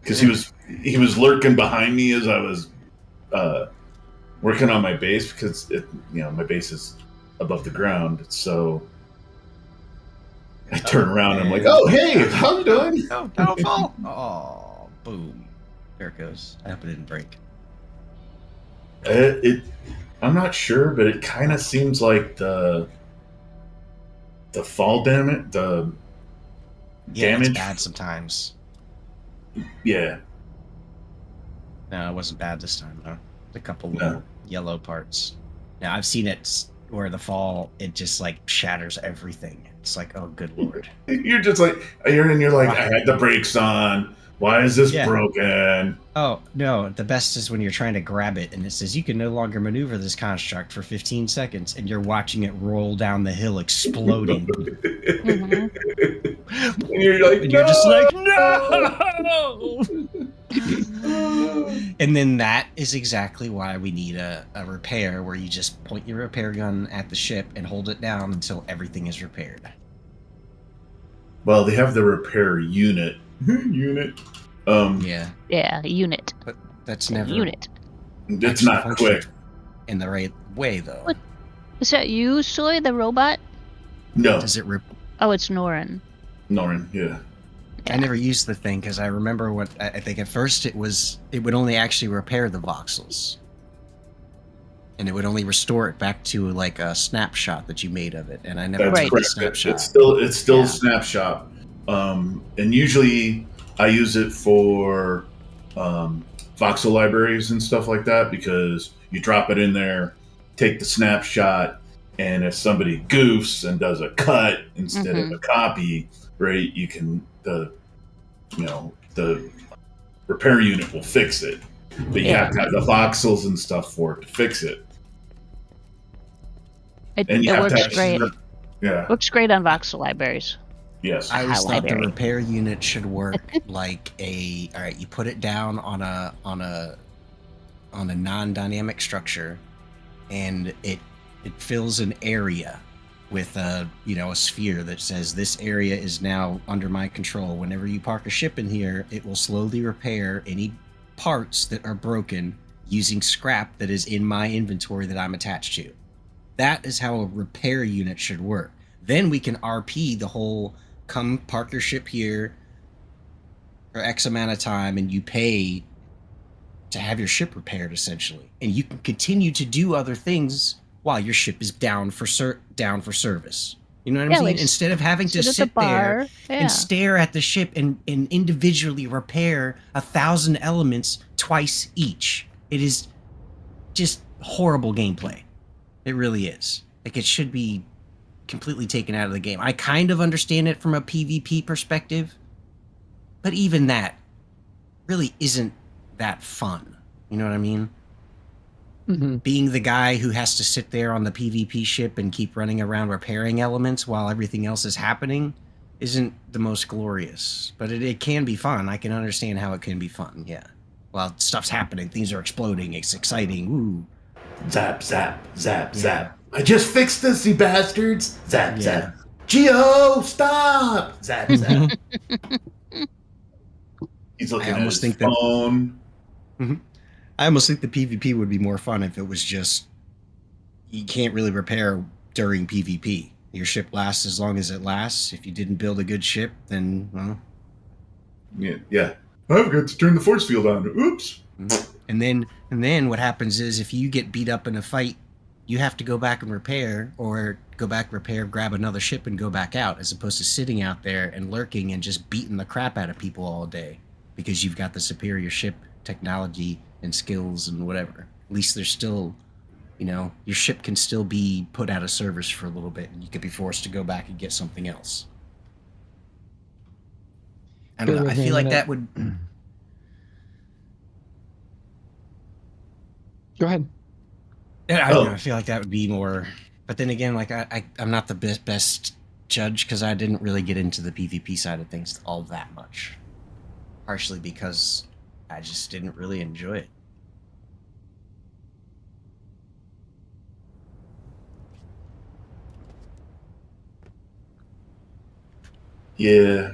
because he was lurking behind me as I was working on my base because my base is above the ground. So I turn around and I'm like, "Oh, hey, how you doing?" Oh, don't fall! Oh, boom! There it goes. I hope it didn't break. I'm not sure, but it kind of seems like the fall damage, the Yeah, damage. it's bad sometimes. Yeah, No, it wasn't bad this time though. A couple No. little yellow parts. Now I've seen it where the fall it just like shatters everything. It's like, oh, good lord. you're just like I had the brakes on. Why is this Yeah. broken? Oh no, the best is when you're trying to grab it and it says you can no longer maneuver this construct for 15 seconds, and you're watching it roll down the hill exploding. Mhm. you're like, And you're just like, no. And then that is exactly why we need a repair where you just point your repair gun at the ship and hold it down until everything is repaired. Well, they have the repair unit. Unit. Yeah, Yeah, unit. but that's never Unit. It's actually not functioned quick. in the right way, though. What? Is that you, Soy, the robot? No, Does it Oh, it's Norin. Norrin. Yeah. I never used the thing because I remember what I think at first it would only actually repair the voxels, and it would only restore it back to like a snapshot that you made of it. And I never That's made the correct. snapshot. It's still Yeah. snapshot. And usually I use it for voxel libraries and stuff like that because you drop it in there, take the snapshot, and if somebody goofs and does a cut instead of a copy, right, you can the repair unit will fix it. But you have to have the voxels and stuff for it to fix it. It And you have to works have great. Yeah. Works great on voxel libraries. Yes. I always thought the library. repair unit should work like all right, you put it down on a non-dynamic structure, and it fills an area with a sphere that says this area is now under my control. Whenever you park a ship in here, it will slowly repair any parts that are broken using scrap that is in my inventory that I'm attached to. That is how a repair unit should work. Then we can RP the whole come park your ship here for X amount of time and you pay to have your ship repaired, essentially. And you can continue to do other things while your ship is down for service. You know what I'm saying? like Instead of having to sit at the sit there bar. Yeah. and stare at the ship and individually repair 1,000 elements twice each. It is just horrible gameplay. It really is. Like, it should be completely taken out of the game. I kind of understand it from a PvP perspective, but even that really isn't that fun. You know what I mean? Mm-hmm. Being the guy who has to sit there on the PvP ship and keep running around repairing elements while everything else is happening isn't the most glorious, but it can be fun. I can understand how it can be fun, yeah. While stuff's happening, things are exploding, it's exciting, ooh. Zap, zap, zap, zap. I just fixed this, you bastards. Zap, Yeah. zap. Geo, stop. Zap, zap. He's looking I at almost his think that- phone. I almost think the PvP would be more fun if it was just you can't really repair during PvP. Your ship lasts as long as it lasts. If you didn't build a good ship, then well. Yeah. I forgot to turn the force field on. Oops. And then what happens is if you get beat up in a fight, you have to go back and repair, or go back, repair, grab another ship and go back out, as opposed to sitting out there and lurking and just beating the crap out of people all day because you've got the superior ship technology and skills and whatever. At least there's still, your ship can still be put out of service for a little bit and you could be forced to go back and get something else. I don't know. I feel like that would... Go ahead. I don't know, I feel like that would be more... But then again, like I'm not the best judge because I didn't really get into the PvP side of things all that much. Partially because I just didn't really enjoy it. Yeah.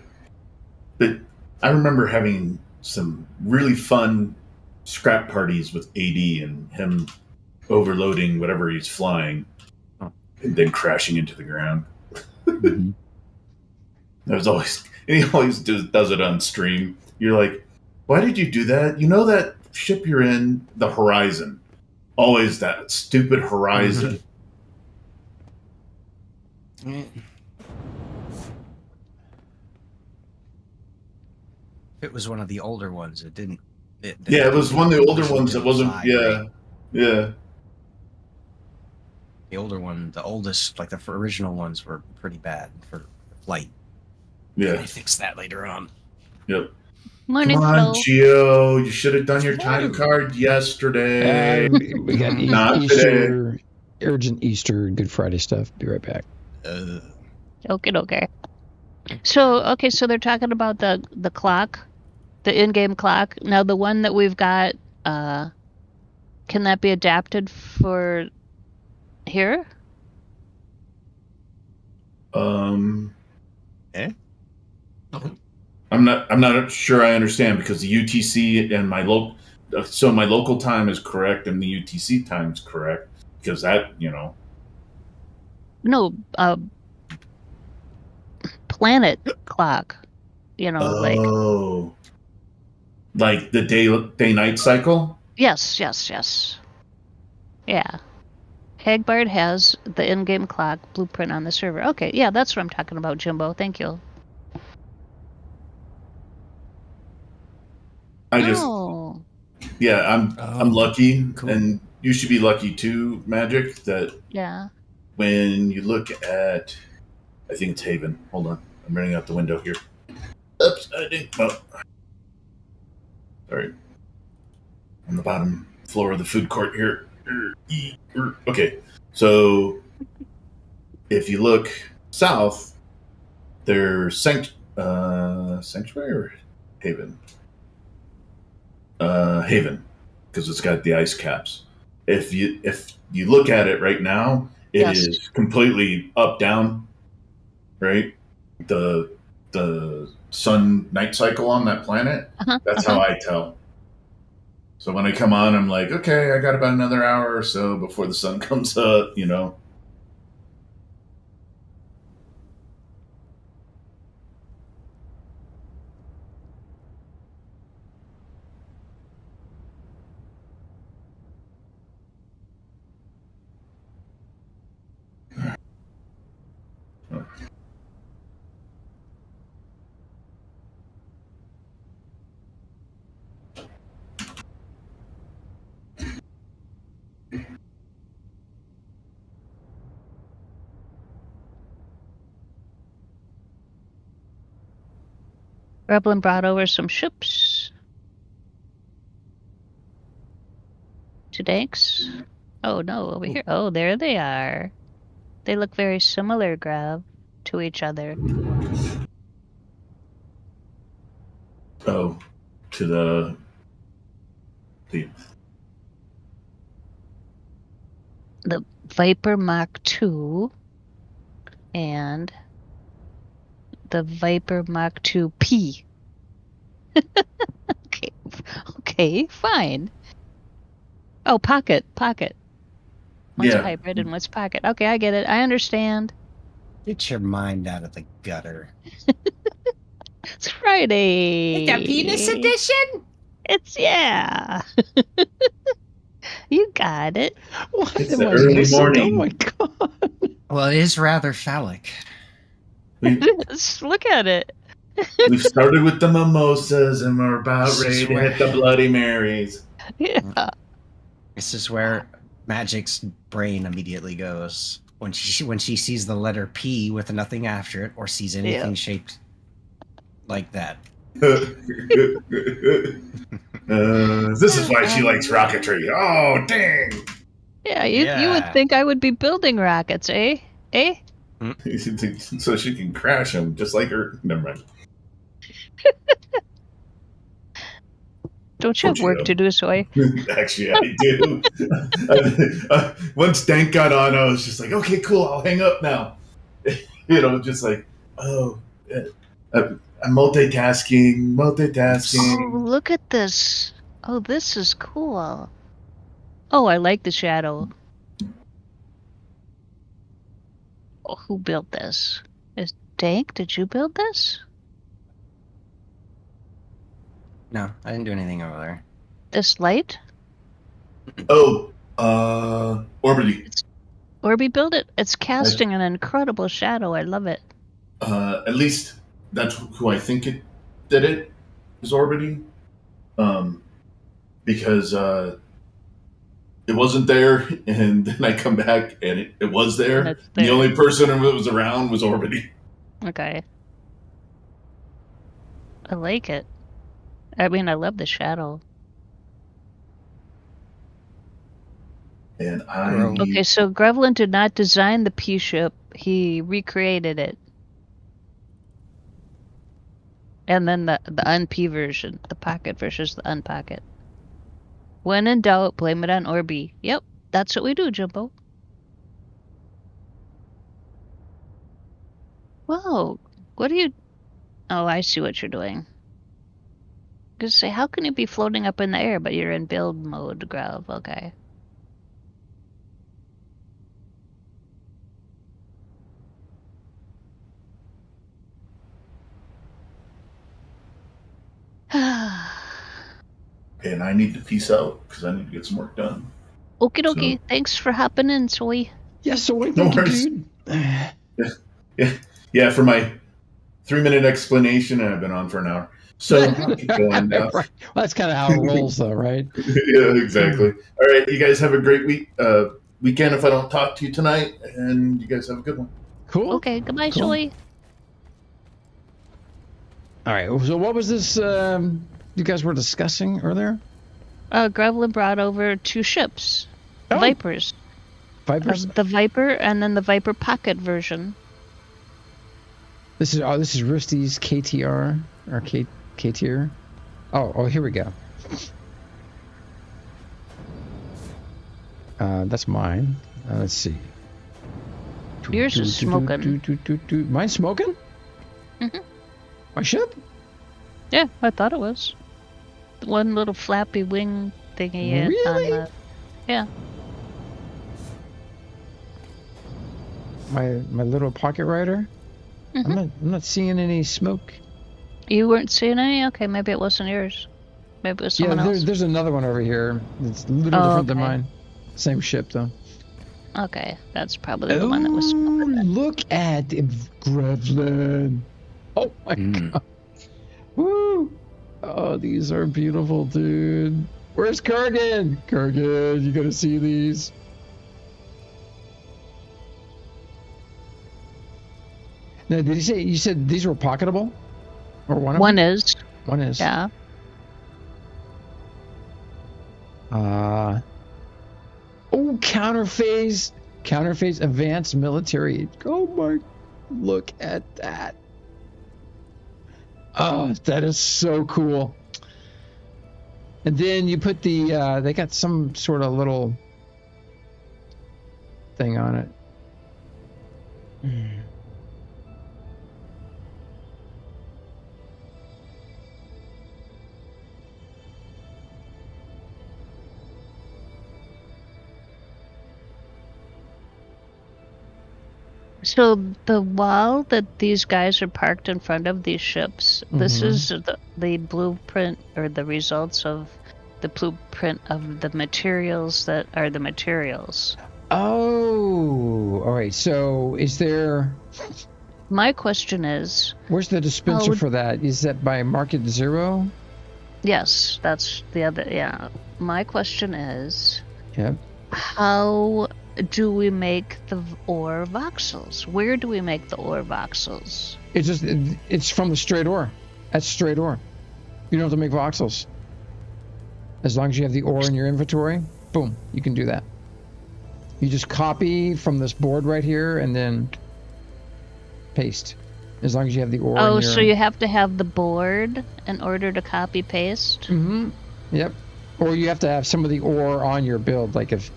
But I remember having some really fun scrap parties with AD and him overloading whatever he's flying and then crashing into the ground. Mm-hmm. That was he always does it on stream. You're like, why did you do that? You know that ship you're in, the Horizon. Always that stupid Horizon. If it was one of the older ones, it didn't. Yeah, it was one of the older ones that wasn't. Yeah. The older one, the oldest, like the original ones, were pretty bad for flight. Yeah. They fixed that later on. Yep. Morning, Come on, Flo. Geo. You should have done your time card yesterday. We got Not Easter, urgent Easter, Good Friday stuff. Be right back. Okay. So okay, so they're talking about the clock, the in-game clock. Now the one that we've got, can that be adapted for here? Eh? I'm not sure I understand because the UTC and my local time is correct and the UTC time is correct because that No, planet clock. oh, like the day night cycle. Yes. Yeah. Hagbard has the in-game clock blueprint on the server. Okay, yeah, that's what I'm talking about, Jimbo. Thank you. I'm Oh, lucky, cool. and you should be lucky too, Magic. That Yeah. when you look at, I think it's Haven. Hold on, I'm running out the window here. Oops, I didn't. Oh, sorry. On the bottom floor of the food court here. Okay, so if you look south, there's Sanctuary or Haven. Haven, because it's got the ice caps. If you look at it right now, it Yes. is completely up down. Right, the sun night cycle on that planet. That's how I tell. So when I come on, I'm like, okay, I got about another hour or so before the sun comes up. Reblin brought over some ships. To Danks. Oh no, over here. Oh, there they are. They look very similar, Grav, to each other. Oh, to the The Viper Mach 2 and the Viper Mach 2P. Okay, fine. Oh, Pocket. One's a hybrid and one's Pocket. Okay, I get it. I understand. Get your mind out of the gutter. It's Friday. It's a penis edition? Yeah. You got it. What It's am the I early missing? morning. Oh my god. Well, it is rather phallic. Look at it. We've started with the mimosas and we're about This ready is to where- hit the Bloody Marys. Yeah. This is where Magic's brain immediately goes when she sees the letter P with nothing after it or sees anything shaped like that. This is why she likes rocketry. Oh, dang! Yeah, you would think I would be building rockets, eh? So she can crash them just like her. Never mind. Don't you have work to do, Soy? Actually, I do. Once Dank got on, I was just like, okay, cool, I'll hang up now. Just like, I'm multitasking. Oh, look at this. Oh, this is cool. Oh, I like the shadow. Oh, who built this? Is Dank? Did you build this? No, I didn't do anything over there. This light? Oh, Orbity. Orby built it. It's casting an incredible shadow. I love it. At least that's who I think it did it, is Orbity. Because it wasn't there, and then I come back and it was there. And it's there. The only person who was around was Orbity. Okay. I like it. I mean, I love the shadow. And Okay, so Grevlin did not design the P ship. He recreated it. And then the unp version, the pocket versus the unpocket. When in doubt, blame it on Orby. Yep, that's what we do, Jumbo. Whoa, what are you... Oh, I see what you're doing. Just say, how can you be floating up in the air, but you're in build mode, Grav? Okay. Okay, and I need to peace out because I need to get some work done. Okie dokie. So- Thanks for hopping in, Soy. Yeah, so what No thank you, worries. dude. Yeah, for my 3-minute explanation, and I've been on for an hour. So I'll keep going now. Right. Well, that's kind of how it rolls, though, right? Yeah, exactly. All right, you guys have a great weekend if I don't talk to you tonight, and you guys have a good one. Cool. Okay, goodbye, Cool. Soy. All right. So what was this you guys were discussing earlier? Grevlin brought over 2 ships. Oh. Vipers. Vipers? The Viper and then the Viper Pocket version. This is Rusty's KTR or KTR. Oh, here we go. That's mine. Let's see. Yours is smoking. Mine's smoking? Mhm. My ship? Yeah, I thought it was. The one little flappy wing thingy Really? on the... Yeah. My little pocket rider? Mhm. I'm not seeing any smoke. You weren't seeing any? Okay, maybe it wasn't yours. Maybe it was someone else. There's another one over here. It's a little different than okay. mine. Same ship though. Okay, that's probably the one that was smoking then. Look at Grevlin. Oh my god. Woo! Oh, these are beautiful, dude. Where's Kurgan? Kurgan, you gotta see these. Now, did you said these were pocketable? Or one of One them? is. One is. Yeah. Counterphase advanced military. Oh my, look at that. Oh, that is so cool. And then you put the, they got some sort of little thing on it. So the wall that these guys are parked in front of these ships, this is the blueprint or the results of the blueprint of the materials that are the materials. Oh, all right. So is there, My question is, where's the dispenser Oh. for that? Is that by Market Zero? yes, that's the other, yeah. My question is, Yep. how do we make the ore voxels? Where do we make the ore voxels? It's from the straight ore. That's straight ore. You don't have to make voxels. As long as you have the ore in your inventory, boom, you can do that. You just copy from this board right here and then paste. As long as you have the ore in Oh, your... so you have to have the board in order to copy paste? Mm-hmm. Yep. Or you have to have some of the ore on your build, like if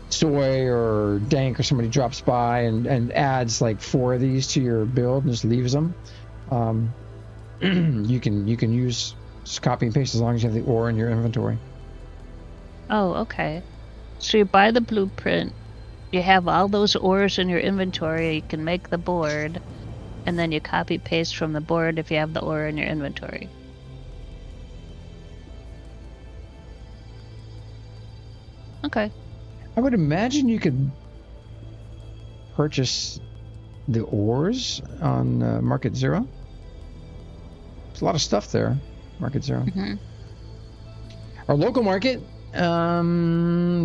Soy or Dank or somebody drops by and adds like 4 of these to your build and just leaves them, you can use just copy and paste as long as you have the ore in your inventory. Oh, okay. So you buy the blueprint, you have all those ores in your inventory, you can make the board, and then you copy paste from the board if you have the ore in your inventory. Okay. I would imagine you could purchase the ores on Market Zero. There's a lot of stuff there, Market Zero. Mhm. Our local market,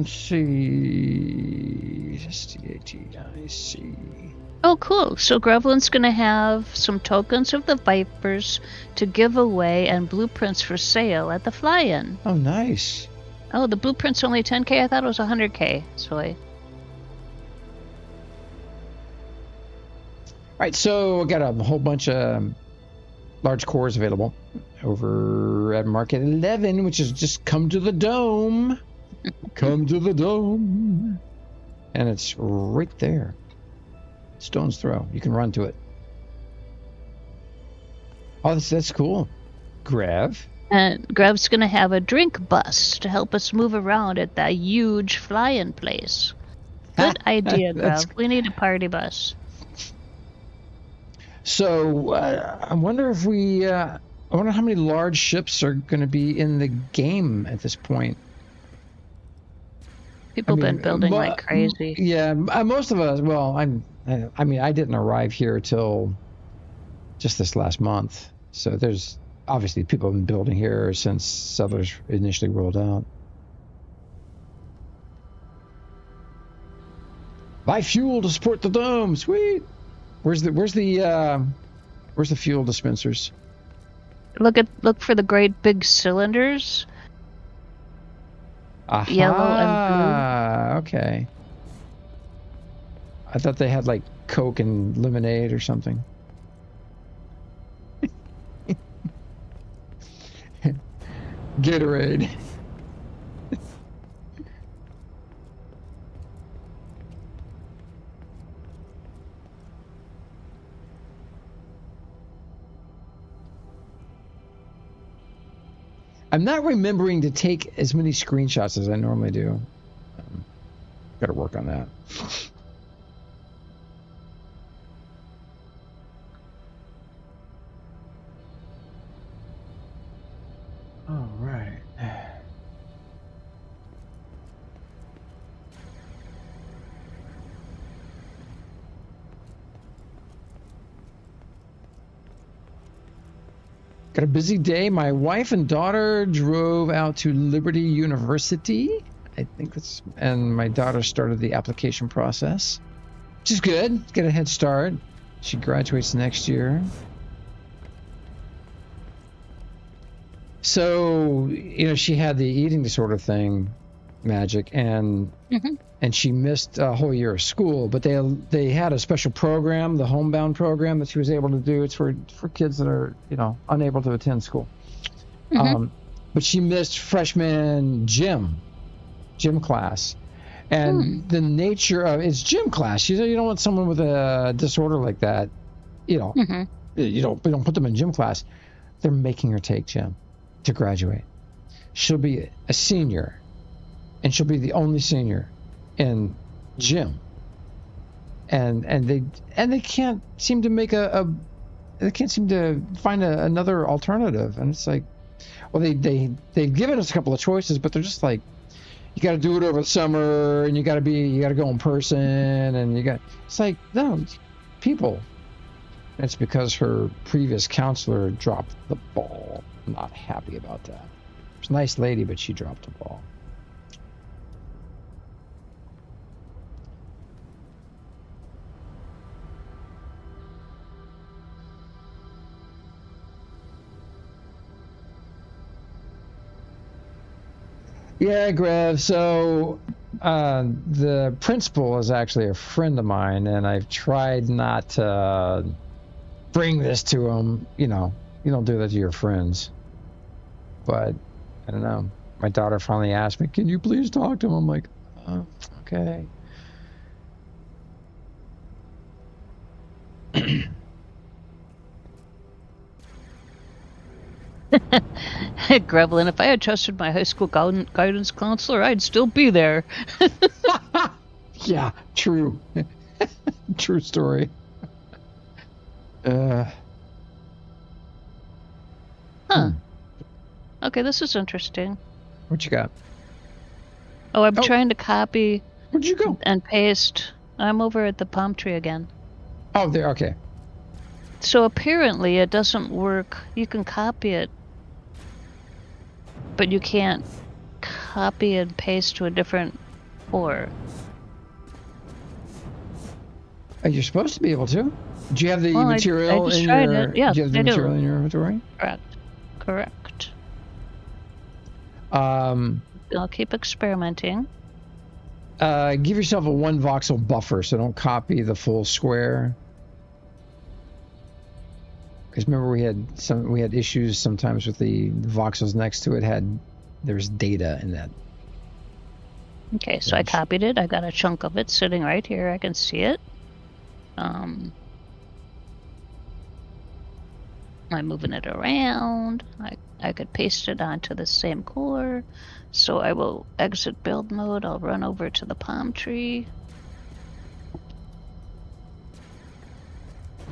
see, STATIC. Oh, cool. So Grevlin's going to have some tokens of the Vipers to give away and blueprints for sale at the fly-in. Oh, nice. Oh, the blueprint's only 10k? I thought it was 100k. Soy. All right, so I got a whole bunch of large cores available over at Market 11, which is just come to the dome. Come to the dome. And it's right there. Stone's throw. You can run to it. Oh, that's cool. Grev. And Grev's gonna have a drink bus to help us move around at that huge fly-in place. Good idea, Grev. We need a party bus. So, I wonder if I wonder how many large ships are going to be in the game at this point. People been building like crazy. Yeah, most of us. Well, I didn't arrive here till just this last month. So there's obviously people have been building here since settlers initially rolled out. Buy fuel to support the dome. Sweet. Where's the fuel dispensers? Look for the great big cylinders. Aha, yellow and blue. Okay. I thought they had like Coke and lemonade or something. Gatorade. I'm not remembering to take as many screenshots as I normally do. Got to work on that. All right. Got a busy day. My wife and daughter drove out to Liberty University. I think that's, and my daughter started the application process, which is good. Get a head start. She graduates next year. So, she had the eating disorder thing, Mhaijik, and she missed a whole year of school, but they had a special program, the homebound program that she was able to do. It's for kids that are, unable to attend school. But she missed freshman gym class. And the nature of it's gym class. You don't want someone with a disorder like that, you don't put them in gym class. They're making her take gym to graduate. She'll be a senior, and she'll be the only senior in gym. And they can't seem to make they can't seem to find another alternative. And it's like, well, they've given us a couple of choices, but they're just like, you got to do it over the summer, and you got to go in person, and it's like, no, people. It's because her previous counselor dropped the ball. I'm not happy about that. She's a nice lady, but she dropped the ball. Yeah, Grev. So the principal is actually a friend of mine, and I've tried not to bring this to him. You don't do that to your friends. But I don't know. My daughter finally asked me, "Can you please talk to him?" I'm like, oh, okay. Grevlin, if I had trusted my high school guidance counselor, I'd still be there. Yeah, true. True story. Okay, this is interesting. What you got? Oh, I'm trying to copy. Where'd you go? And paste. I'm over at the palm tree again. Oh, there. Okay. So apparently it doesn't work. You can copy it, but you can't copy and paste to a different core. You're supposed to be able to. Do you have the material I just in tried your? It. Yes, do you have the material in your inventory? Correct. I'll keep experimenting. Give yourself a 1 voxel buffer, so don't copy the full square. Because remember we had issues sometimes with the voxels next to it there's data in that. Okay, so I copied it. I got a chunk of it sitting right here. I can see it. I'm moving it around. I could paste it onto the same core. So I will exit build mode. I'll run over to the palm tree.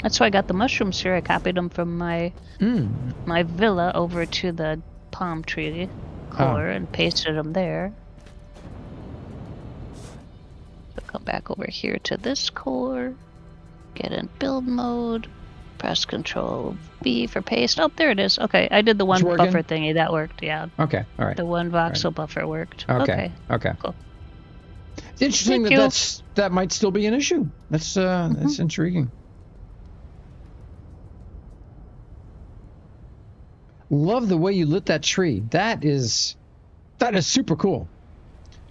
That's why I got the mushrooms here. I copied them from my villa over to the palm tree core and pasted them there. So come back over here to this core. Get in build mode. Press Control B for paste. Oh, there it is. Okay, I did the one buffer thingy. That worked, yeah. Okay, all right. The one voxel buffer worked. Okay. Cool. It's interesting that might still be an issue. That's intriguing. Love the way you lit that tree. That is super cool.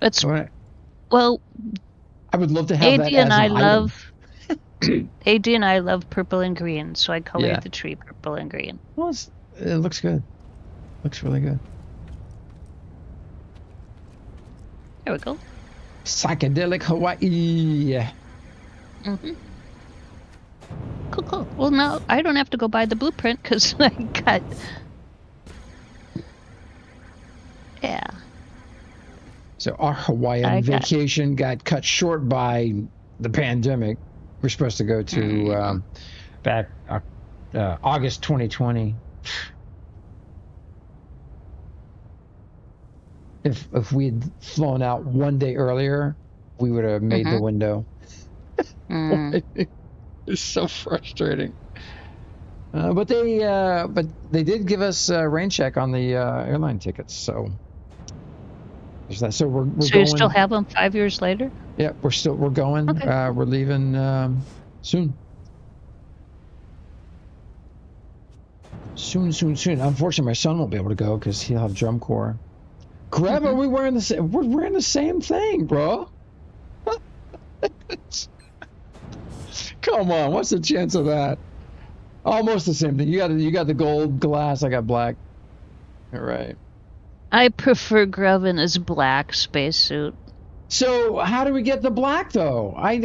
It's well. I would love to have that as an item. AD and I love purple and green, so I colored the tree purple and green. Well, it looks good. Looks really good. There we go. Psychedelic Hawaii. Cool. Well, now I don't have to go buy the blueprint because I got. Yeah. So our Hawaiian vacation got cut short by the pandemic. We're supposed to go to back August 2020. If we had flown out one day earlier, we would have made the window. It's so frustrating. But they did give us a rain check on the airline tickets, so there's that. So we're so going, you still have them 5 years later? Yeah, we're going. Okay. We're leaving soon. Soon. Unfortunately, my son won't be able to go because he'll have drum corps. Grab, are we wearing the same? We're wearing the same thing, bro. Come on, what's the chance of that? Almost the same thing. You got the gold glass. I got black. All right. I prefer Gruv in his black spacesuit. So how do we get the black though? I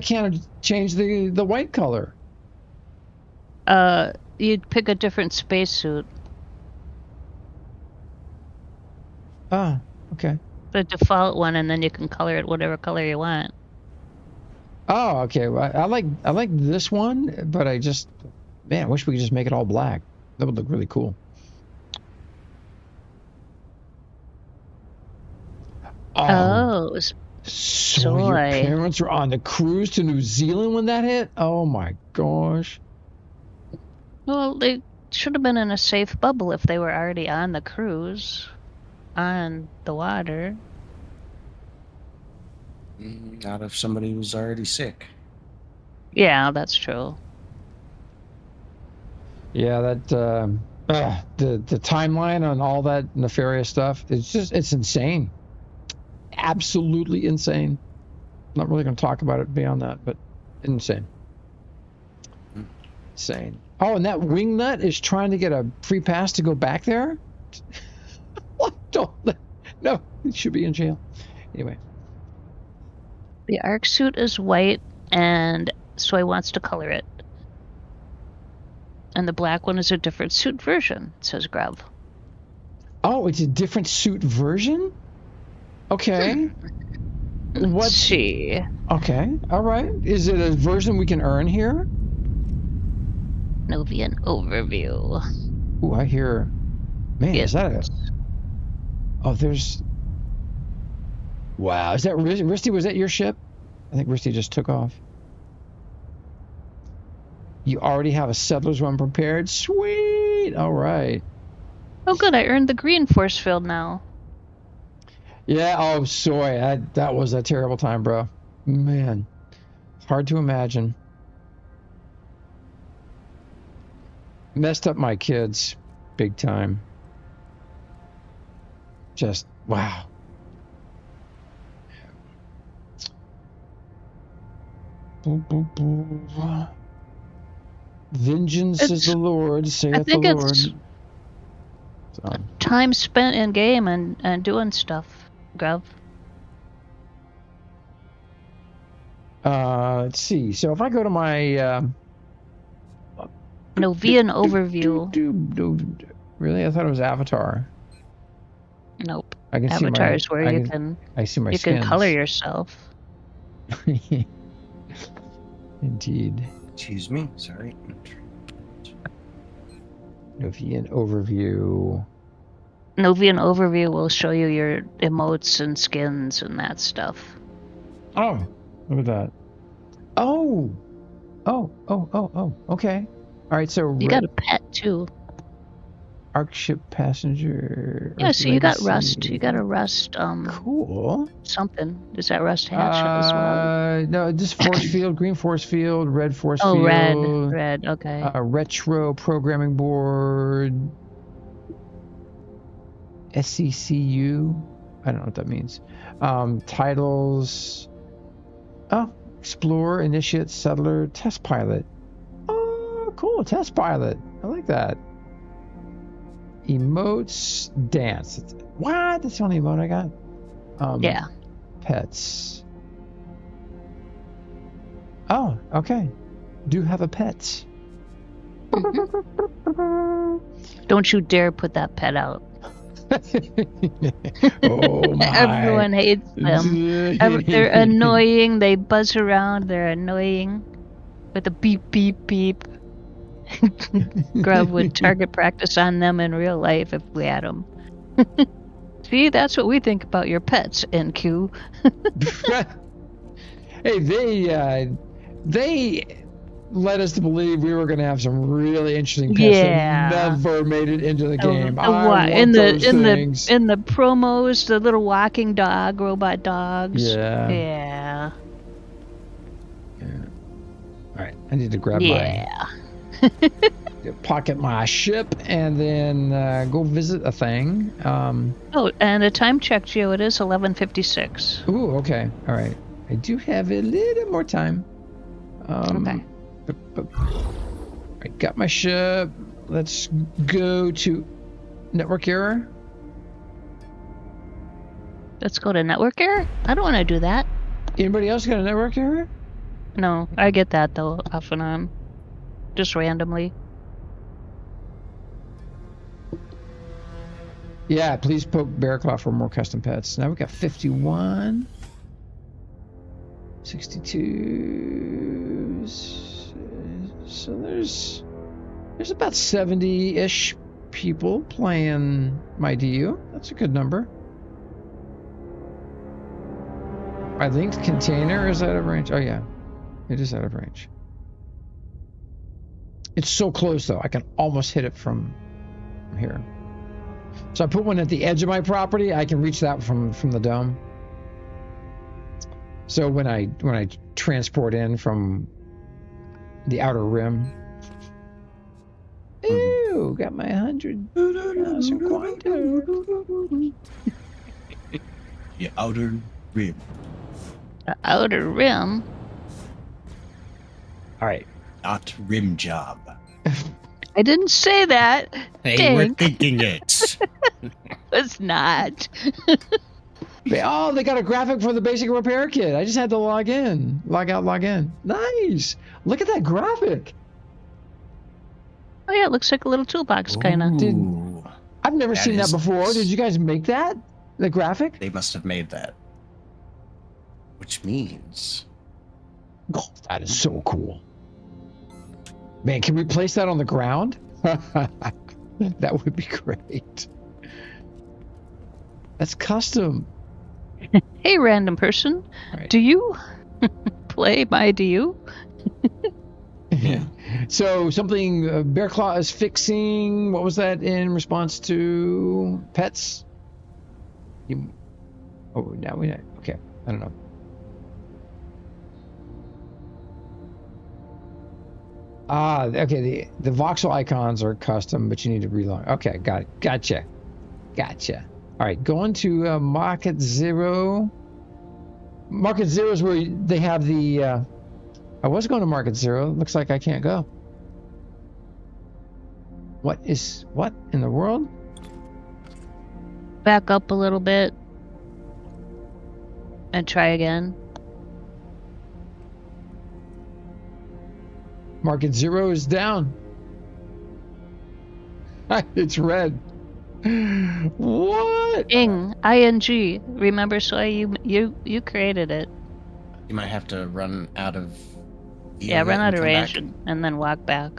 can't change the white color. You'd pick a different spacesuit. Ah, okay. The default one, and then you can color it whatever color you want. Oh, okay. Well, I like this one, but I wish we could just make it all black. That would look really cool. Oh, so your parents were on the cruise to New Zealand when that hit? Oh my gosh. Well, they should have been in a safe bubble if they were already on the cruise, on the water. Not if somebody was already sick. Yeah, that's true. Yeah, that the timeline on all that nefarious stuff, it's insane. Absolutely insane. Not really going to talk about it beyond that, but insane. Insane. Oh, and that wingnut is trying to get a free pass to go back there? No, he should be in jail. Anyway. The arc suit is white, and Soy wants to color it. And the black one is a different suit version, says Gruv. Oh, it's a different suit version? Okay. What's she? Okay, all right. Is it a version we can earn here? Novian overview. Ooh, I hear. Man, is that a? Oh, there's. Wow, is that Risty? Was that your ship? I think Risty just took off. You already have a settler's one prepared. Sweet. All right. Oh, good. I earned the green force field now. Yeah, oh, Soy, that was a terrible time, bro. Man, hard to imagine. Messed up my kids, big time. Just, wow. Vengeance is the Lord, saith I think the Lord. it's So, time spent in game and doing stuff, Grub. let's see. So if I go to my Novian overview. Really, I thought it was Avatar. Nope. I can Avatar see is where you can I see my you can skins. color yourself. Indeed. Excuse me. Sorry. Novian overview. Novian overview will show you your emotes and skins and that stuff. Oh, look at that. Oh. Okay. All right. So You got a pet too. Arc ship passenger. Yeah, Earth so you got Legacy. Rust. You got a Rust Cool. something. Is that Rust hatch as well? No, just force field, green force field, red force Oh, field. red. Okay. Retro programming board. SCCU. I don't know what that means. Titles. Oh, Explorer, Initiate, Settler, Test Pilot. Oh, cool. Test Pilot. I like that. Emotes, dance. What? That's the only emote I got? Yeah. Pets. Oh, okay. Do have a pet. Don't you dare put that pet out. Oh my. Everyone hates them. They're annoying. They buzz around. They're annoying. With a beep, beep, beep. Grub would target practice on them in real life if we had them. See, that's what we think about your pets, NQ. Hey, they led us to believe we were going to have some really interesting pets that never made it into the game. In the promos, the little walking dog, robot dogs. Yeah. All right, I need to grab pocket my ship and then go visit a thing. Oh, and a time check, Geo. It is 11:56. Ooh, okay, all right. I do have a little more time. Okay. I got my ship. Let's go to network error. Let's go to network error? I don't want to do that. Anybody else got a network error? No, I get that though, off and on. Just randomly. Yeah, please poke Bearclaw for more custom pets. Now we got 51. 62. So there's about 70-ish people playing Mydu. That's a good number. My linked container is out of range. Oh yeah, it is out of range. It's so close though. I can almost hit it from here. So I put one at the edge of my property. I can reach that from the dome. So when I transport in from the outer rim. Ooh, got my 100,000 quantum. The outer rim. The outer rim? All right. Not rim job. I didn't say that. They were thinking it. It's not. They got a graphic for the basic repair kit. I just had to log in. Log out, log in. Nice. Look at that graphic. Oh yeah, it looks like a little toolbox kind of. I've never seen that before. Did you guys make that? The graphic? They must have made that. Which means... Oh, that is so cool. Man, can we place that on the ground? That would be great. That's custom. Hey, random person. Right. Do you play Mydu? Yeah. So something Bearclaw is fixing. What was that in response to pets? Now we know. Okay, I don't know. Okay. The voxel icons are custom, but you need to relog. Okay, got it. Gotcha. All right, going to Market Zero. Market Zero is where they have the. I was going to Market Zero. Looks like I can't go. What in the world? Back up a little bit. And try again. Market 0 is down. It's red. What? Ing. ING. Remember, Soy, you created it. You might have to run out of. Yeah, run out of come range back. and then walk back.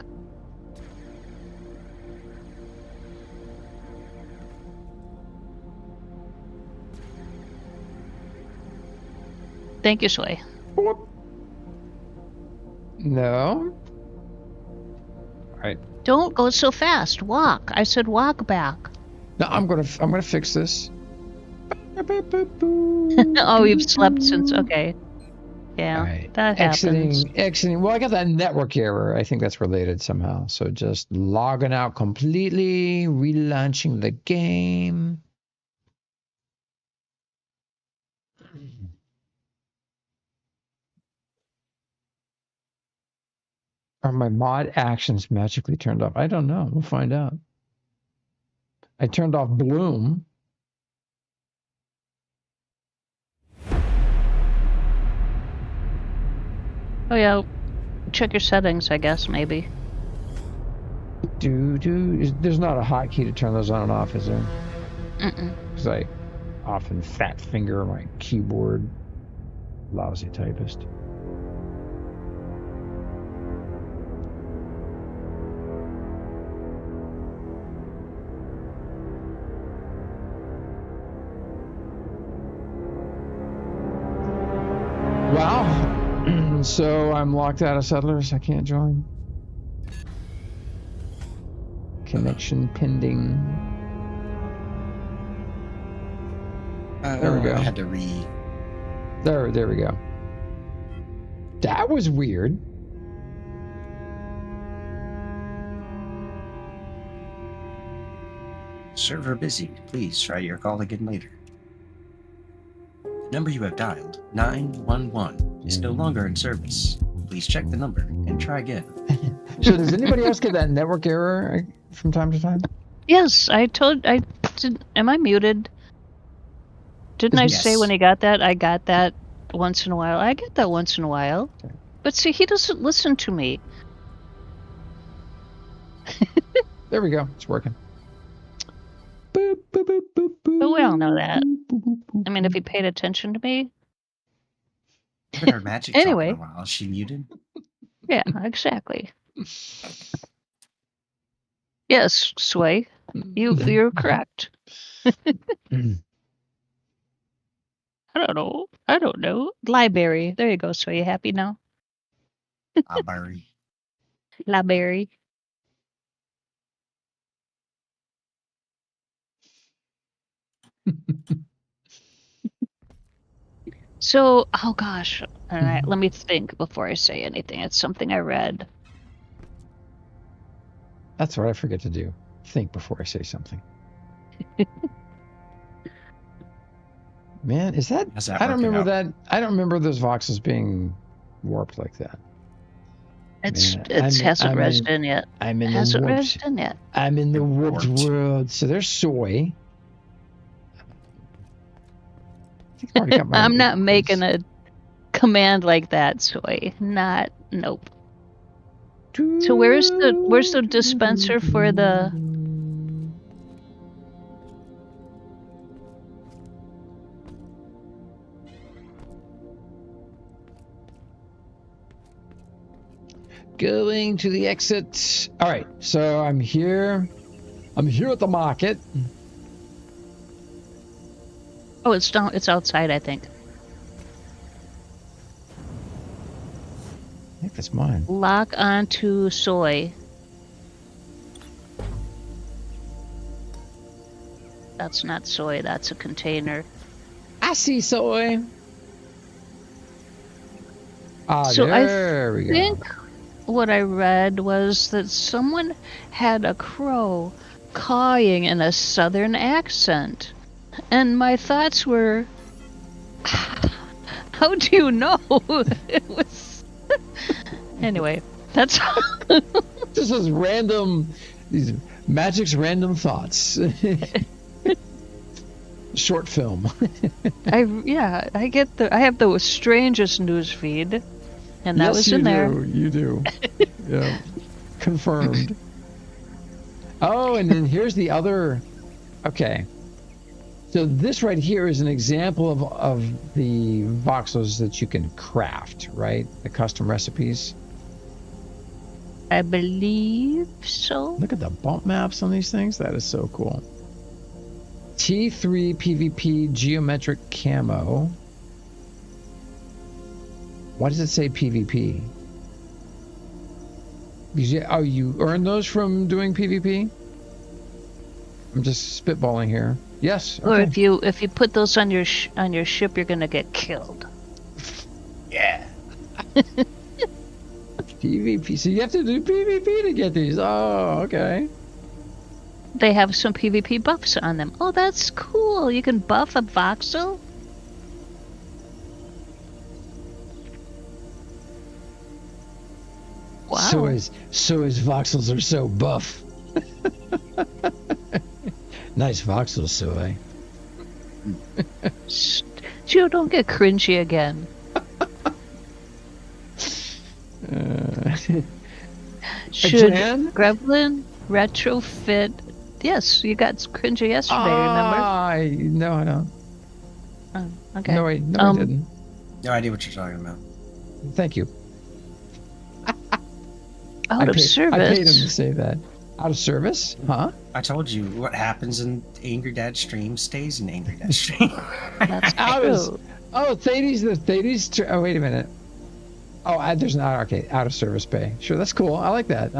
Thank you, Soy. No. All right. Don't go so fast. Walk. I said walk back. No, I'm gonna fix this. Oh, you've slept since. Okay. Yeah, All right. that happens. Exiting. Well, I got that network error. I think that's related somehow. So just logging out completely, relaunching the game. Are my mod actions magically turned off? I don't know. We'll find out. I turned off Bloom. Oh yeah, check your settings. I guess maybe. There's not a hotkey to turn those on and off, is there? Mm-mm. Because I often fat finger my keyboard. Lousy typist. Wow. So I'm locked out of Settlers. I can't join. Connection pending. There we go. I had to There we go. That was weird. Server busy. Please try your call again later. The number you have dialed, 911, is no longer in service. Please check the number and try again. So does anybody else get that network error from time to time? Yes, I did. Am I muted? Didn't I Yes. say when he got that? I got that once in a while. I get that once in a while. But see, he doesn't listen to me. There we go. It's working. But we all know that. I mean, if he paid attention to me. Haven't heard Mhaijik Anyway. talk in a while. Is she muted? Yeah, exactly. Yes, Sway. You're correct. I don't know. Library. There you go, Sway. You happy now? Barry. Library. So, oh gosh. All right, let me think before I say anything. It's something I read. That's what I forget to do. Think before I say something. Man, is that? How's that I don't working remember out? that. I don't remember those voxels being warped like that. Man, Hasn't I'm rezzed in yet. I'm in Hasn't the rezzed warped. in yet. I'm in the warped Warped. world. So there's soy. I think I've already got my I'm not liquids. making a command like that, Soy. Nope. So where's the dispenser for the? Going to the exit. All right, so I'm here. I'm here at the market. Oh, it's down. It's outside, I think. I think that's mine. Lock onto Soy. That's not Soy. That's a container. I see soy. Ah, So there we I go. think what I read was that someone had a crow cawing in a southern accent. And my thoughts were, how do you know? It was. Anyway, that's. Just this random These Mhaijik's random thoughts. Short film. I have the strangest news feed, and that was in there. You do. Yeah. Confirmed. Oh, and then here's the other. Okay. So this right here is an example of the voxels that you can craft, right? The custom recipes. I believe so. Look at the bump maps on these things. That is so cool. T3 PvP geometric camo. Why does it say PvP? Because you earn those from doing PvP? I'm just spitballing here. Yes. Okay. Or if you put those on your ship, you're gonna get killed. Yeah. PvP. So you have to do PvP to get these. Oh, okay. They have some PvP buffs on them. Oh, that's cool. You can buff a voxel. Wow. So his voxels are so buff. Nice voxels, Soy. Joe, don't get cringy again. Should Gremlin retrofit? Yes, you got cringy yesterday, remember? No, I don't. Oh, okay. No, I didn't. No idea what you're talking about. Thank you. Out of service. I paid him to say that. Out of service? Huh? I told you what happens in Angry Dad stream stays in Angry Dad stream. That's true. Thetes. Oh, wait a minute. Oh, there's not. Okay, out of service pay. Sure, that's cool. I like that.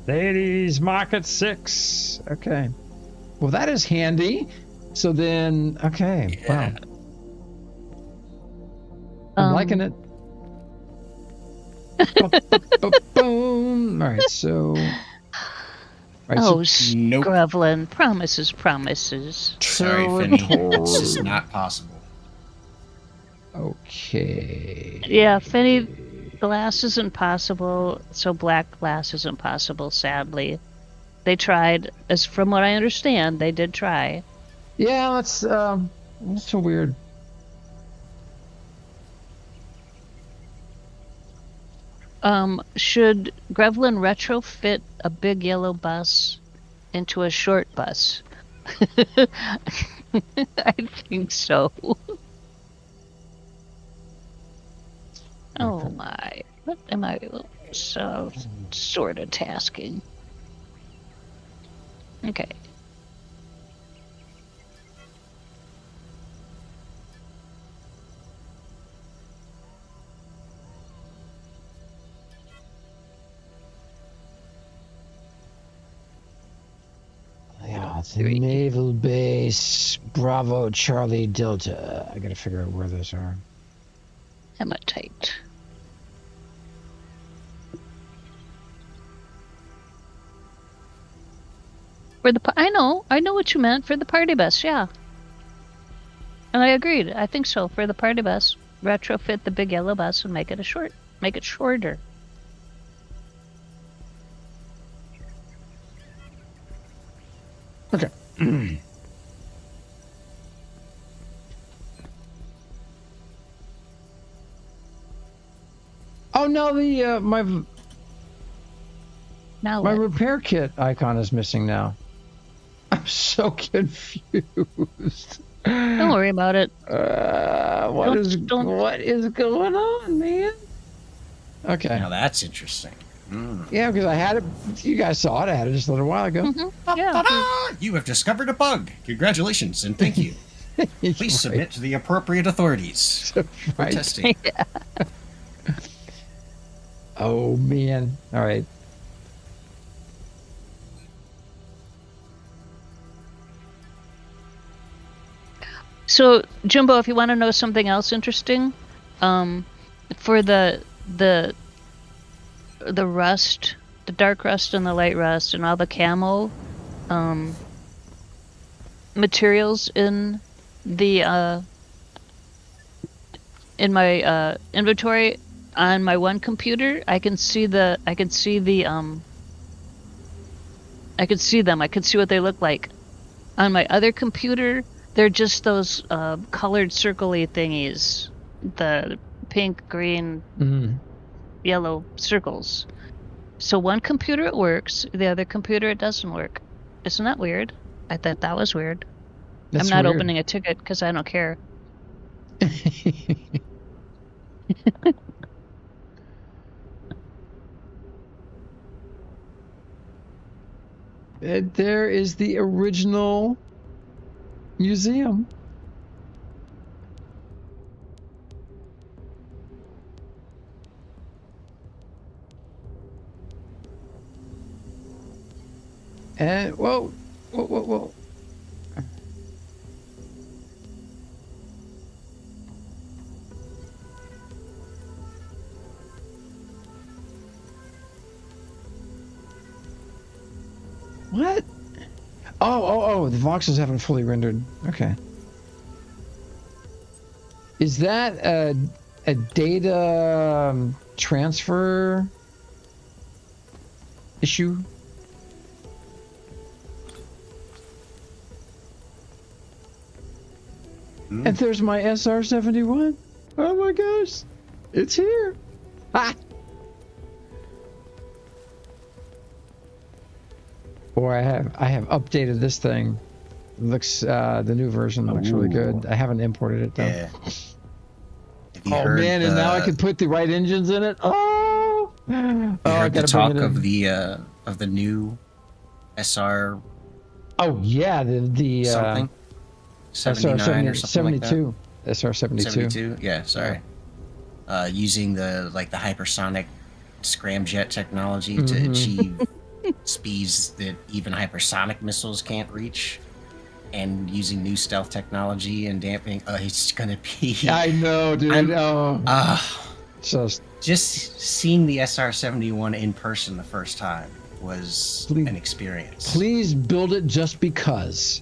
Thetes Market 6. Okay. Well, that is handy. So then, okay. Yeah. Wow. I'm liking it. Boom. All right, so. Right, nope. Grevlin, promises. Sorry, Finny. It's just not possible. Okay. Yeah, Finny, glass isn't possible, so black glass isn't possible, sadly. They tried, as from what I understand, they did try. Yeah, that's so weird. Should Grevlin retrofit a big yellow bus into a short bus? I think so. Oh my, what am I sort of tasking? Okay. Yeah, it's the naval base. Bravo, Charlie, Delta. I gotta figure out where those are. Hematite. For the I know what you meant for the party bus, yeah. And I agreed. I think so. For the party bus, retrofit the big yellow bus and make it shorter. Okay. Oh no, my repair kit icon is missing now. I'm so confused. Don't worry about it. What is going on, man? Okay. Now that's interesting. Yeah, because I had it. You guys saw it. I had it just a little while ago. Mm-hmm. Yeah. You have discovered a bug. Congratulations and thank you. Please submit to the appropriate authorities for testing. Yeah. Oh man! All right. So, Jumbo, if you want to know something else interesting, for the rust, the dark rust and the light rust, and all the camo materials in the in my inventory on my one computer, I can see the I could see them. I could see what they look like. On my other computer, they're just those colored circle-y thingies. The pink, green, yellow circles. So one computer it works, the other computer it doesn't work. Isn't that weird? I thought that was weird. That's I'm not weird. opening a ticket because I don't care. There is the original museum. And whoa. What? Oh, the voxels haven't fully rendered. Okay. Is that a data transfer issue? And there's my SR-71. Oh my gosh. It's here. Ah! Boy, I have updated this thing. Looks the new version looks really good. I haven't imported it though. Yeah. Oh man, and now I can put the right engines in it. Oh, You heard the talk of the new SR Oh yeah, the something 79 or something 72. like that. SR-72. 72. Yeah, sorry. Using the hypersonic scramjet technology to achieve speeds that even hypersonic missiles can't reach, and using new stealth technology and damping. It's gonna be. I know, dude. Just seeing the SR-71 in person the first time was an experience. Please build it just because.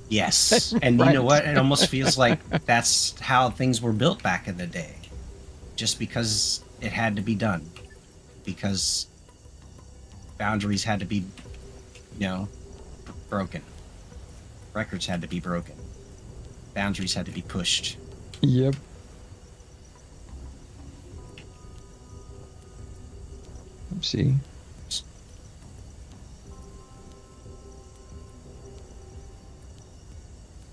Yes, and Right. you know what? It almost feels like that's how things were built back in the day, just because it had to be done, because boundaries had to be, broken. Records had to be broken. Boundaries had to be pushed. Yep. Let's see.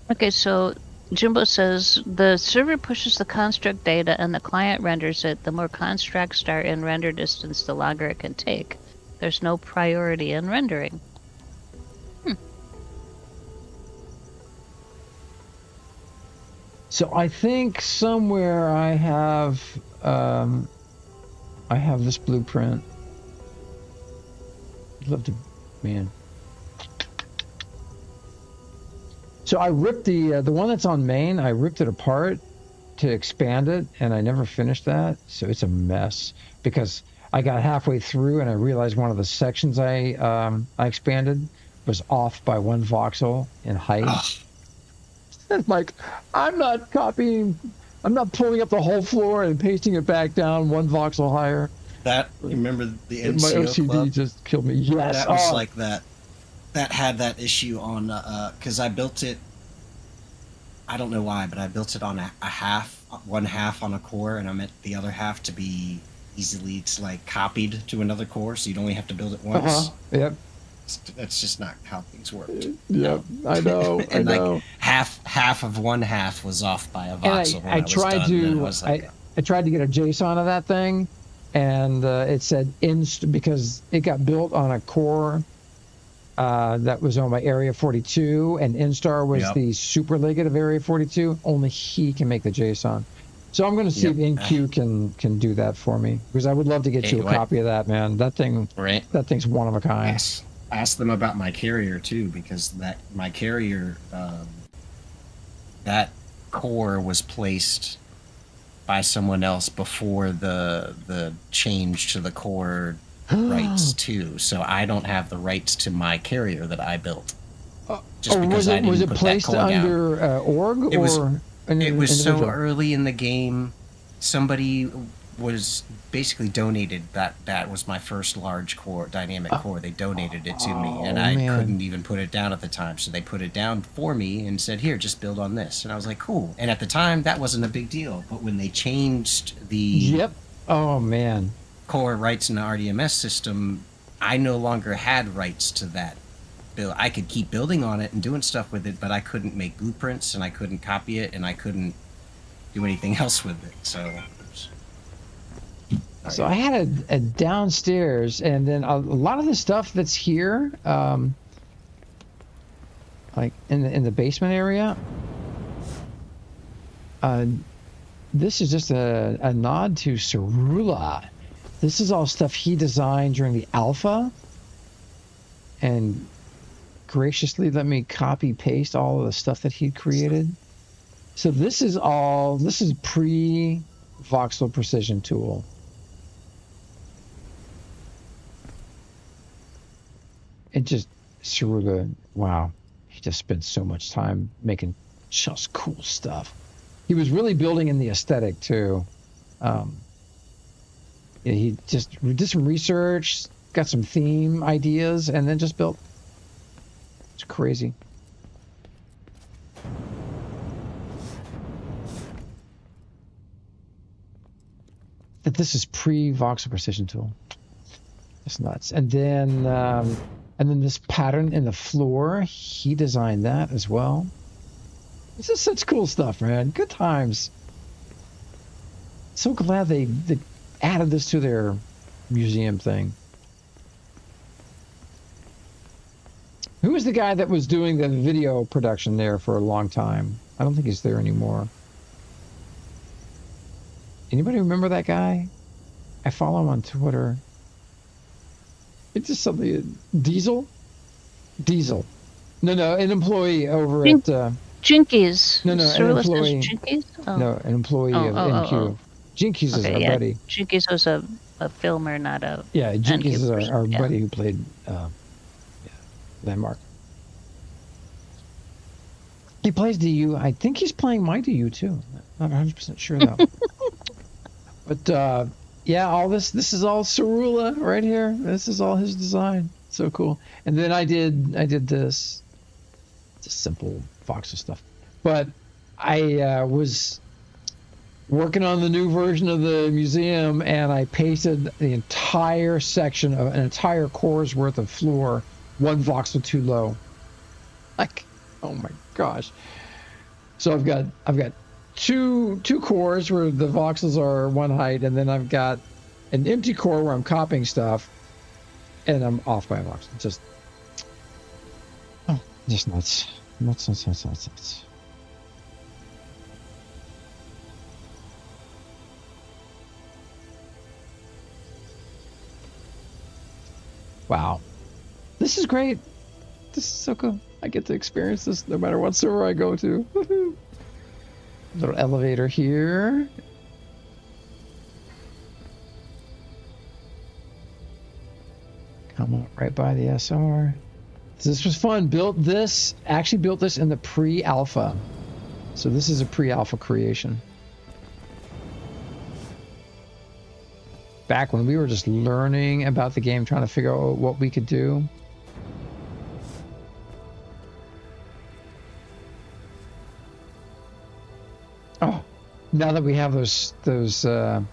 Okay, so Jimbo says the server pushes the construct data and the client renders it. The more constructs are in render distance, the longer it can take. There's no priority in rendering. So I think somewhere I have this blueprint. I'd love to, man. So I ripped the one that's on main. I ripped it apart to expand it, and I never finished that. So it's a mess because I got halfway through and I realized one of the sections I expanded was off by 1 voxel in height. And like, I'm not pulling up the whole floor and pasting it back down 1 voxel higher. That, remember the My MCO OCD club? just killed me. Yes. That was like that. That had that issue on, because I built it, I don't know why, but I built it on one half on a core, and I meant the other half to be easily copied to another core, so you'd only have to build it once. Yep. That's just not how things work. Yep. I know. And I know. half of one half was off by a voxel. And I tried to get a JSON of that thing, and it said inst because it got built on a core that was owned by Area 42, and Instar was the super legate of Area 42. Only he can make the JSON. So I'm going to see if InQ can do that for me, because I would love to get you a copy of that, man. That thing's one of a kind. Yes. Ask them about my carrier too, because my carrier, that core was placed by someone else before the change to the core rights too. So I don't have the rights to my carrier that I built. Just because I didn't put that core down. Was it placed under org? It was so early in the game. Somebody was basically donated. That was my first large core, dynamic core. They donated it to me, and I couldn't even put it down at the time. So they put it down for me and said, "Here, just build on this." And I was like, "Cool." And at the time, that wasn't a big deal. But when they changed the oh man, core rights in the RDMS system, I no longer had rights to that build. I could keep building on it and doing stuff with it, but I couldn't make blueprints, and I couldn't copy it, and I couldn't do anything else with it. So I had a downstairs, and then a lot of the stuff that's here, like in the basement area, this is just a nod to Xsolla. This is all stuff he designed during the alpha, and graciously let me copy paste all of the stuff that he created. So this is pre voxel precision tool. It just Xsolla, wow, he just spent so much time making just cool stuff. He was really building in the aesthetic too. He just did some research, got some theme ideas, and then just built. It's crazy. That this is pre-voxel precision tool. That's nuts. And then this pattern in the floor, he designed that as well. This is such cool stuff, man. Good times. So glad they added this to their museum thing. Who was the guy that was doing the video production there for a long time? I don't think he's there anymore. Anybody remember that guy? I follow him on Twitter. It's just something. Diesel. No, an employee over at. Jinkies. No, an employee. Jinkies? Oh. No, an employee of NQ. Jinkies is our buddy. Jinkies was a filmer, not a. Yeah, Jinkies is our buddy who played Landmark. He plays DU. I think he's playing my DU too. Not 100% sure though. But all this is all Xsolla right here. This is all his design. So cool. And then I did this. Just simple voxel stuff. But I was working on the new version of the museum, and I pasted the entire section of an entire core's worth of floor one voxel too low. Like, oh my gosh. So I've got two cores where the voxels are one height, and then I've got an empty core where I'm copying stuff, and I'm off by a voxel. Just nuts. Nuts. Wow. This is great. This is so cool. I get to experience this no matter what server I go to. Woohoo. Little elevator here. Come on, right by the SR. So this was fun. Actually built this in the pre-alpha. So this is a pre-alpha creation. Back when we were just learning about the game, trying to figure out what we could do. Oh, now that we have those what are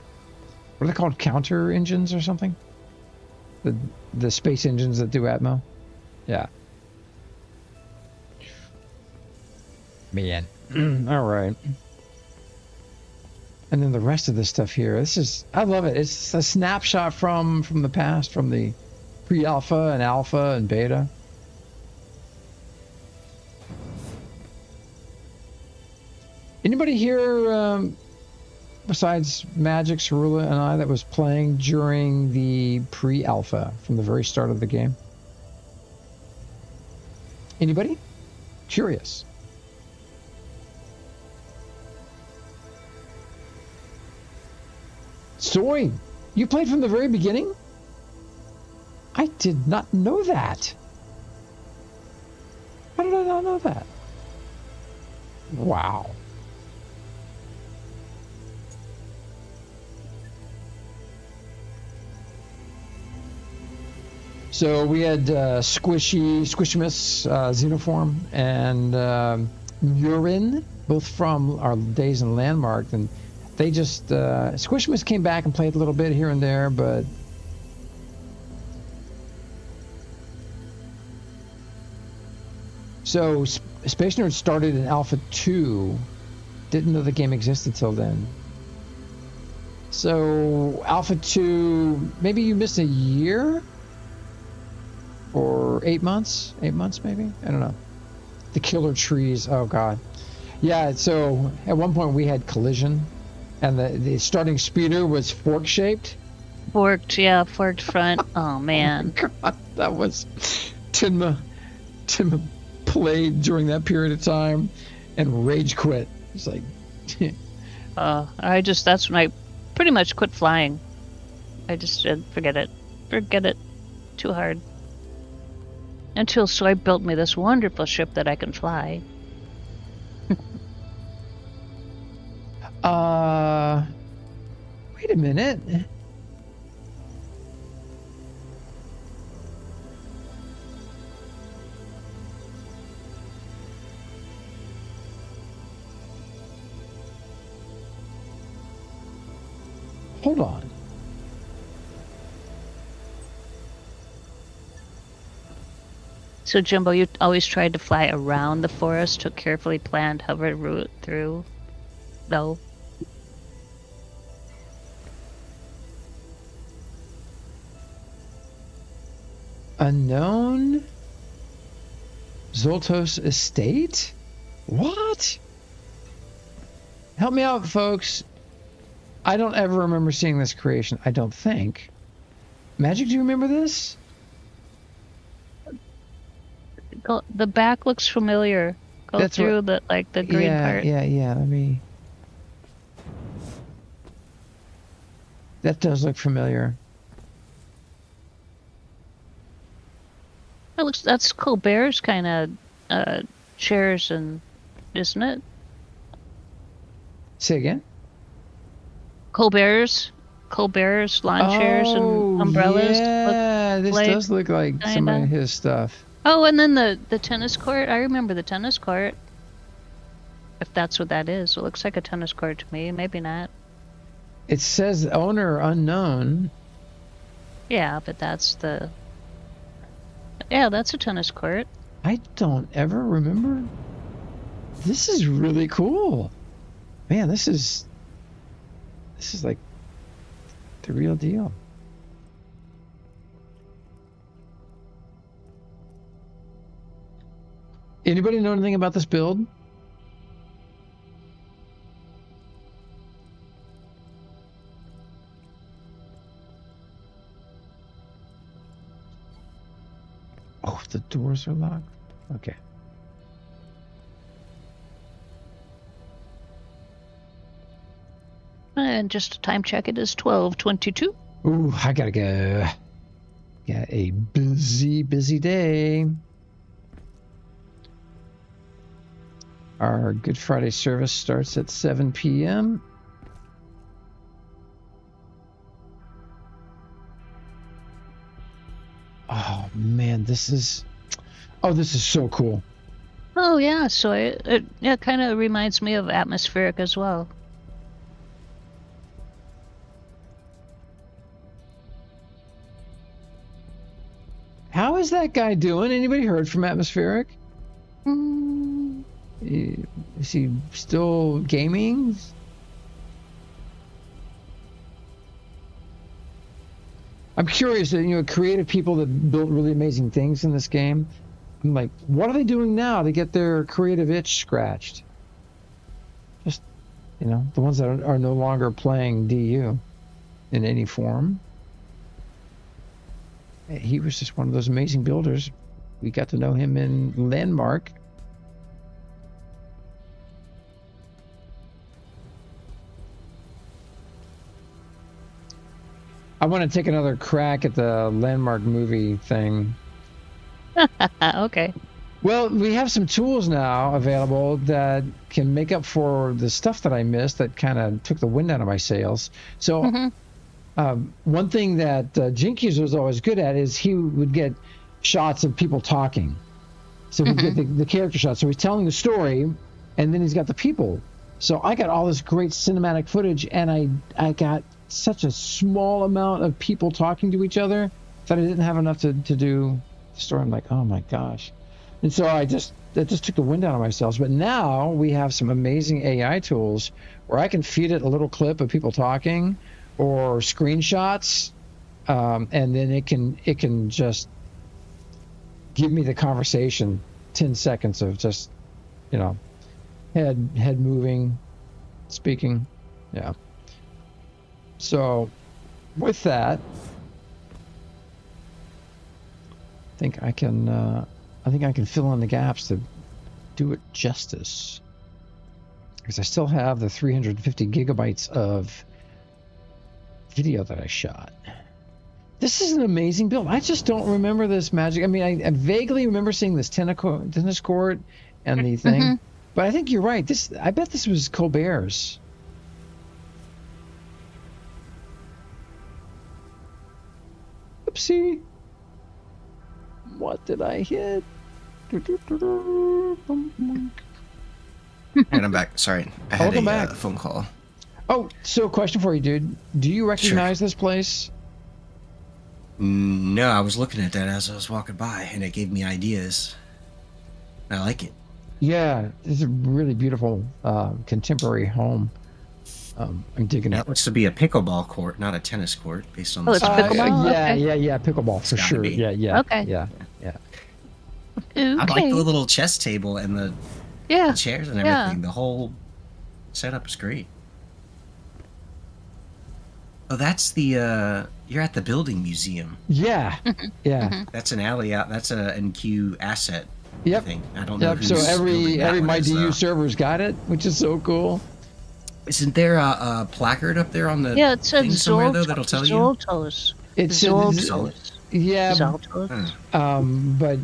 they called? Counter engines or something? The space engines that do Atmo? Yeah. Man. All right. And then the rest of this stuff here, I love it. It's a snapshot from the past, from the pre-alpha and alpha and beta. Anybody here besides Mhaijik, Xsolla, and I that was playing during the pre-alpha from the very start of the game? Anybody? Curious. Soy, you played from the very beginning? I did not know that. How did I not know that? Wow. So we had Squishimus, Xenoform, and Murin, both from our days in Landmark, and they just Squishimus came back and played a little bit here and there, but so Space Nerd started in Alpha 2. Didn't know the game existed till then. So Alpha 2, maybe you missed a year? Or 8 months? 8 months maybe? I don't know. The killer trees, oh god. Yeah, so at one point we had collision, and the starting speeder was fork-shaped. Forked front. Oh, man. Oh my god, that was... Tinma played during that period of time and rage quit. It's like... that's when I pretty much quit flying. I just said, forget it. Too hard. Until Soy built me this wonderful ship that I can fly. Wait a minute. Hold on. So, Jimbo, you always tried to fly around the forest, took carefully planned hover route through. No. Unknown Zoltos Estate? What? Help me out, folks. I don't ever remember seeing this creation. I don't think. Magic, do you remember this? The back looks familiar. Go That's through what, the green part. Yeah. Let me. That does look familiar. That's Colbert's kind of chairs, and isn't it? Say again. Colbert's lawn chairs and umbrellas. Yeah, this does look like some of his stuff. Oh, and then the tennis court. I remember the tennis court. If that's what that is, it looks like a tennis court to me. Maybe not. It says owner unknown. Yeah, but that's the... Yeah, that's a tennis court. I don't ever remember. This is really cool. Man, this is like the real deal. Anybody know anything about this build? Oh, the doors are locked. Okay. And just a time check, it is 12:22. Ooh, I gotta go. Yeah, a busy day. Our Good Friday service starts at 7 p.m. Oh man, this is so cool. Oh yeah, so it kind of reminds me of Atmospheric as well. How is that guy doing? Anybody heard from Atmospheric? Is he still gaming? I'm curious, creative people that built really amazing things in this game. I'm like, what are they doing now to get their creative itch scratched? Just, the ones that are no longer playing DU in any form. He was just one of those amazing builders. We got to know him in Landmark. I want to take another crack at the Landmark movie thing. Okay. Well, we have some tools now available that can make up for the stuff that I missed that kind of took the wind out of my sails. So One thing that Jinkies was always good at is he would get shots of people talking. So we get the character shots. So he's telling the story, and then he's got the people. So I got all this great cinematic footage, and I got such a small amount of people talking to each other that I didn't have enough to do the story. I'm like, oh my gosh. And so that just took the wind out of myself. But now we have some amazing AI tools where I can feed it a little clip of people talking or screenshots, and then it can just give me the conversation, 10 seconds of just, head moving, speaking. Yeah. So with that, I think I can fill in the gaps to do it justice, because I still have the 350 gigabytes of video that I shot. This is an amazing build. I just don't remember this Mhaijik. I mean, I vaguely remember seeing this tennis court and the thing, but I think you're right. I bet this was Colbert's. Oopsie. What did I hit? And I'm back. Sorry, I had a phone call. Oh, so question for you, dude. Do you recognize this place? No, I was looking at that as I was walking by, and it gave me ideas. I like it. Yeah, it's a really beautiful contemporary home. I'm digging it. That looks to be a pickleball court, not a tennis court, based on the it's pickleball? Yeah, pickleball for sure. Be. Yeah. Okay. Yeah. Okay. I like the little chess table and the chairs and everything. The whole setup is great. Oh, that's the you're at the building museum. Yeah. That's an alley out. That's a NQ asset. Yep. I think. I don't know. So every Mydu server's got it, which is so cool. Isn't there a placard up there on the it said thing somewhere though that'll tell you? Zoltos. It's Zoltos. Yeah. Zoltos. But.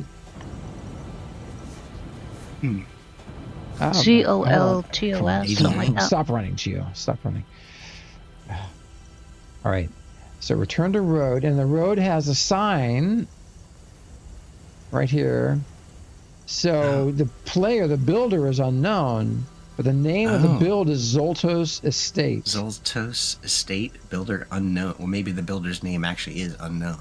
GOLTOS. Something like that. Stop running, Gio. Stop running. All right. So return to road, and the road has a sign right here. So the builder is unknown, but the name of the build is Zoltos Estate. Zoltos Estate, builder unknown. Well, maybe the builder's name actually is unknown.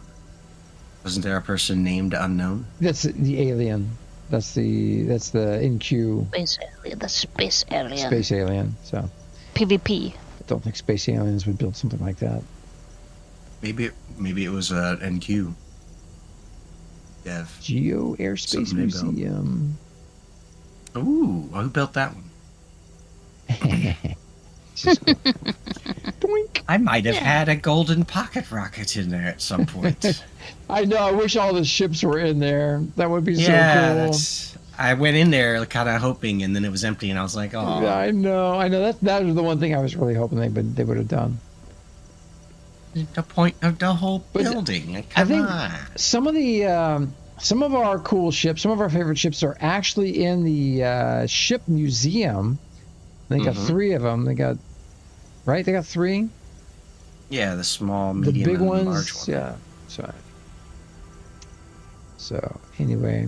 Wasn't there a person named Unknown? That's the alien. That's the NQ. Space alien. The space alien. Space alien. So. PvP. I don't think space aliens would build something like that. Maybe it was NQ. Dev. Geo Airspace Museum. Ooh, who built that one? Doink. I might have had a golden pocket rocket in there at some point. I know. I wish all the ships were in there. That would be so cool. I went in there kind of hoping, and then it was empty, and I was like, oh. Yeah, I know. That was the one thing I was really hoping they would have done. The point of the whole building. Come on. Some of our cool ships, some of our favorite ships, are actually in the ship museum. They got 3 of them. They got 3. Yeah, the small, medium, the big and ones. Large one. Yeah. So anyway.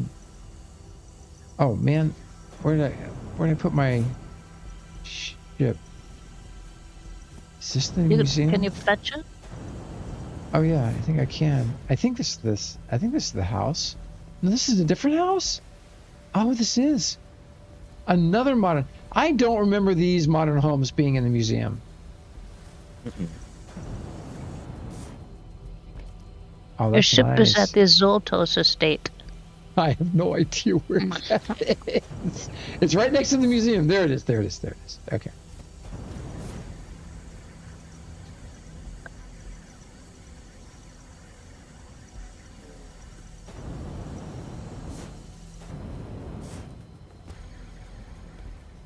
Oh man, where did I put my ship? Is this the museum? Can you fetch it? Oh yeah, I think I can. I think this is the house. No, this is a different house. Oh, this is another modern. I don't remember these modern homes being in the museum. Oh, Your that's ship nice. is at the Zoltos Estate. I have no idea where that is. It's right next to the museum. There it is. Okay.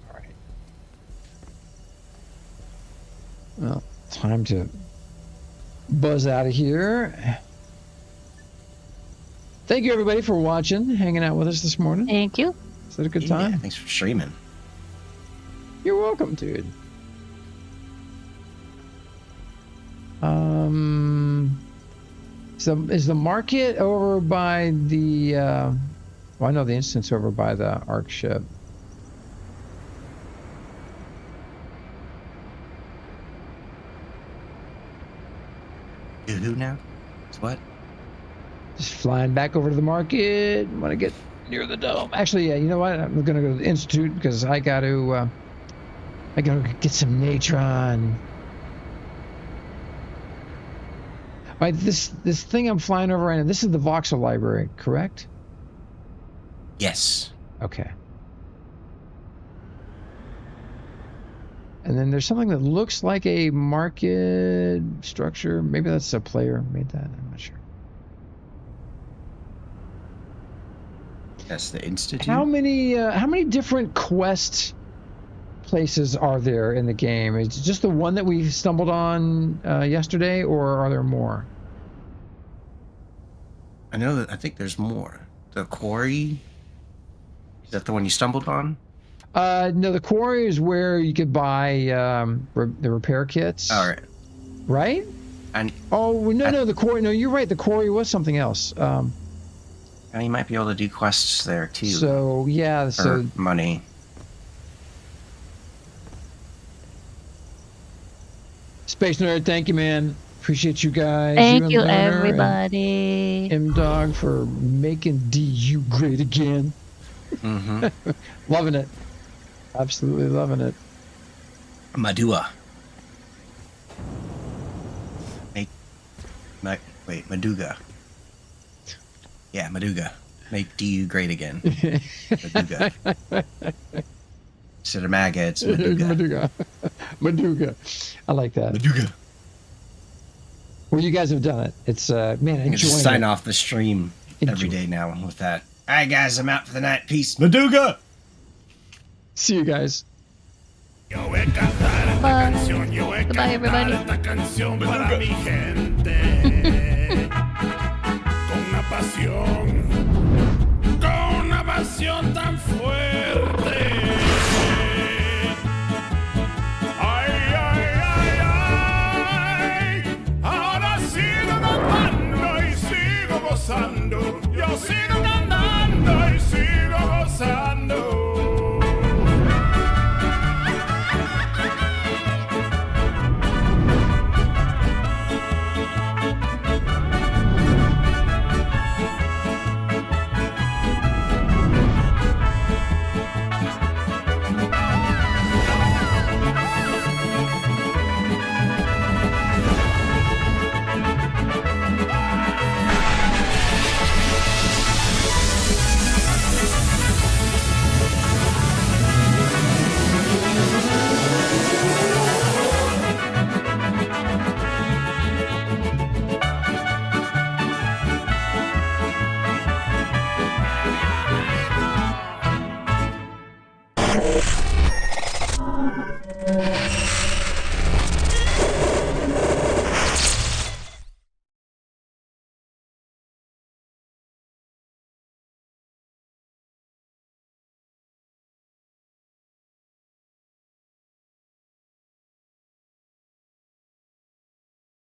All right. Well, time to buzz out of here. Thank you, everybody, for watching, hanging out with us this morning. Thank you. Is that a good time? Thanks for streaming. You're welcome, dude. So is the market over by the? Well, I know the instance over by the Ark ship. Who now? It's what? Just flying back over to the market. Want to get near the dome. Actually, yeah. You know what? I'm gonna go to the institute because I gotta get some natron. All right, this thing I'm flying over right now. This is the voxel library, correct? Yes. Okay. And then there's something that looks like a market structure. Maybe that's a player made that. I'm not sure. That's the institute. How many different quest places are there in the game? Is it just the one that we stumbled on yesterday, or are there more? I think there's more. The quarry. Is that the one you stumbled on? No, the quarry is where you could buy the repair kits. All right. Right? No, the quarry. No, you're right. The quarry was something else. And you might be able to do quests there too. So yeah, Or money. Space Nerd, thank you, man. Appreciate you guys. Thank you, and Leonard everybody. and M-Dog for making DU great again. Mm-hmm. Loving it. Absolutely loving it. Madua. Maduga. Yeah, Maduga. Make DU great again. Maduga. Instead of MAGA, it's Maduga. Maduga. I like that. Maduga. Well, you guys have done it. It's man, I can just sign off the stream every day now with that. All right, guys, I'm out for the night. Peace. Maduga. See you guys. Yo voy a cantar esta Bye. canción, yo voy a Goodbye, cantar everybody. esta canción para mi gente. Con una pasión tan fuerte. Ay, ay, ay, ay. Ahora sigo cantando y sigo gozando. Yo sigo cantando y sigo gozando.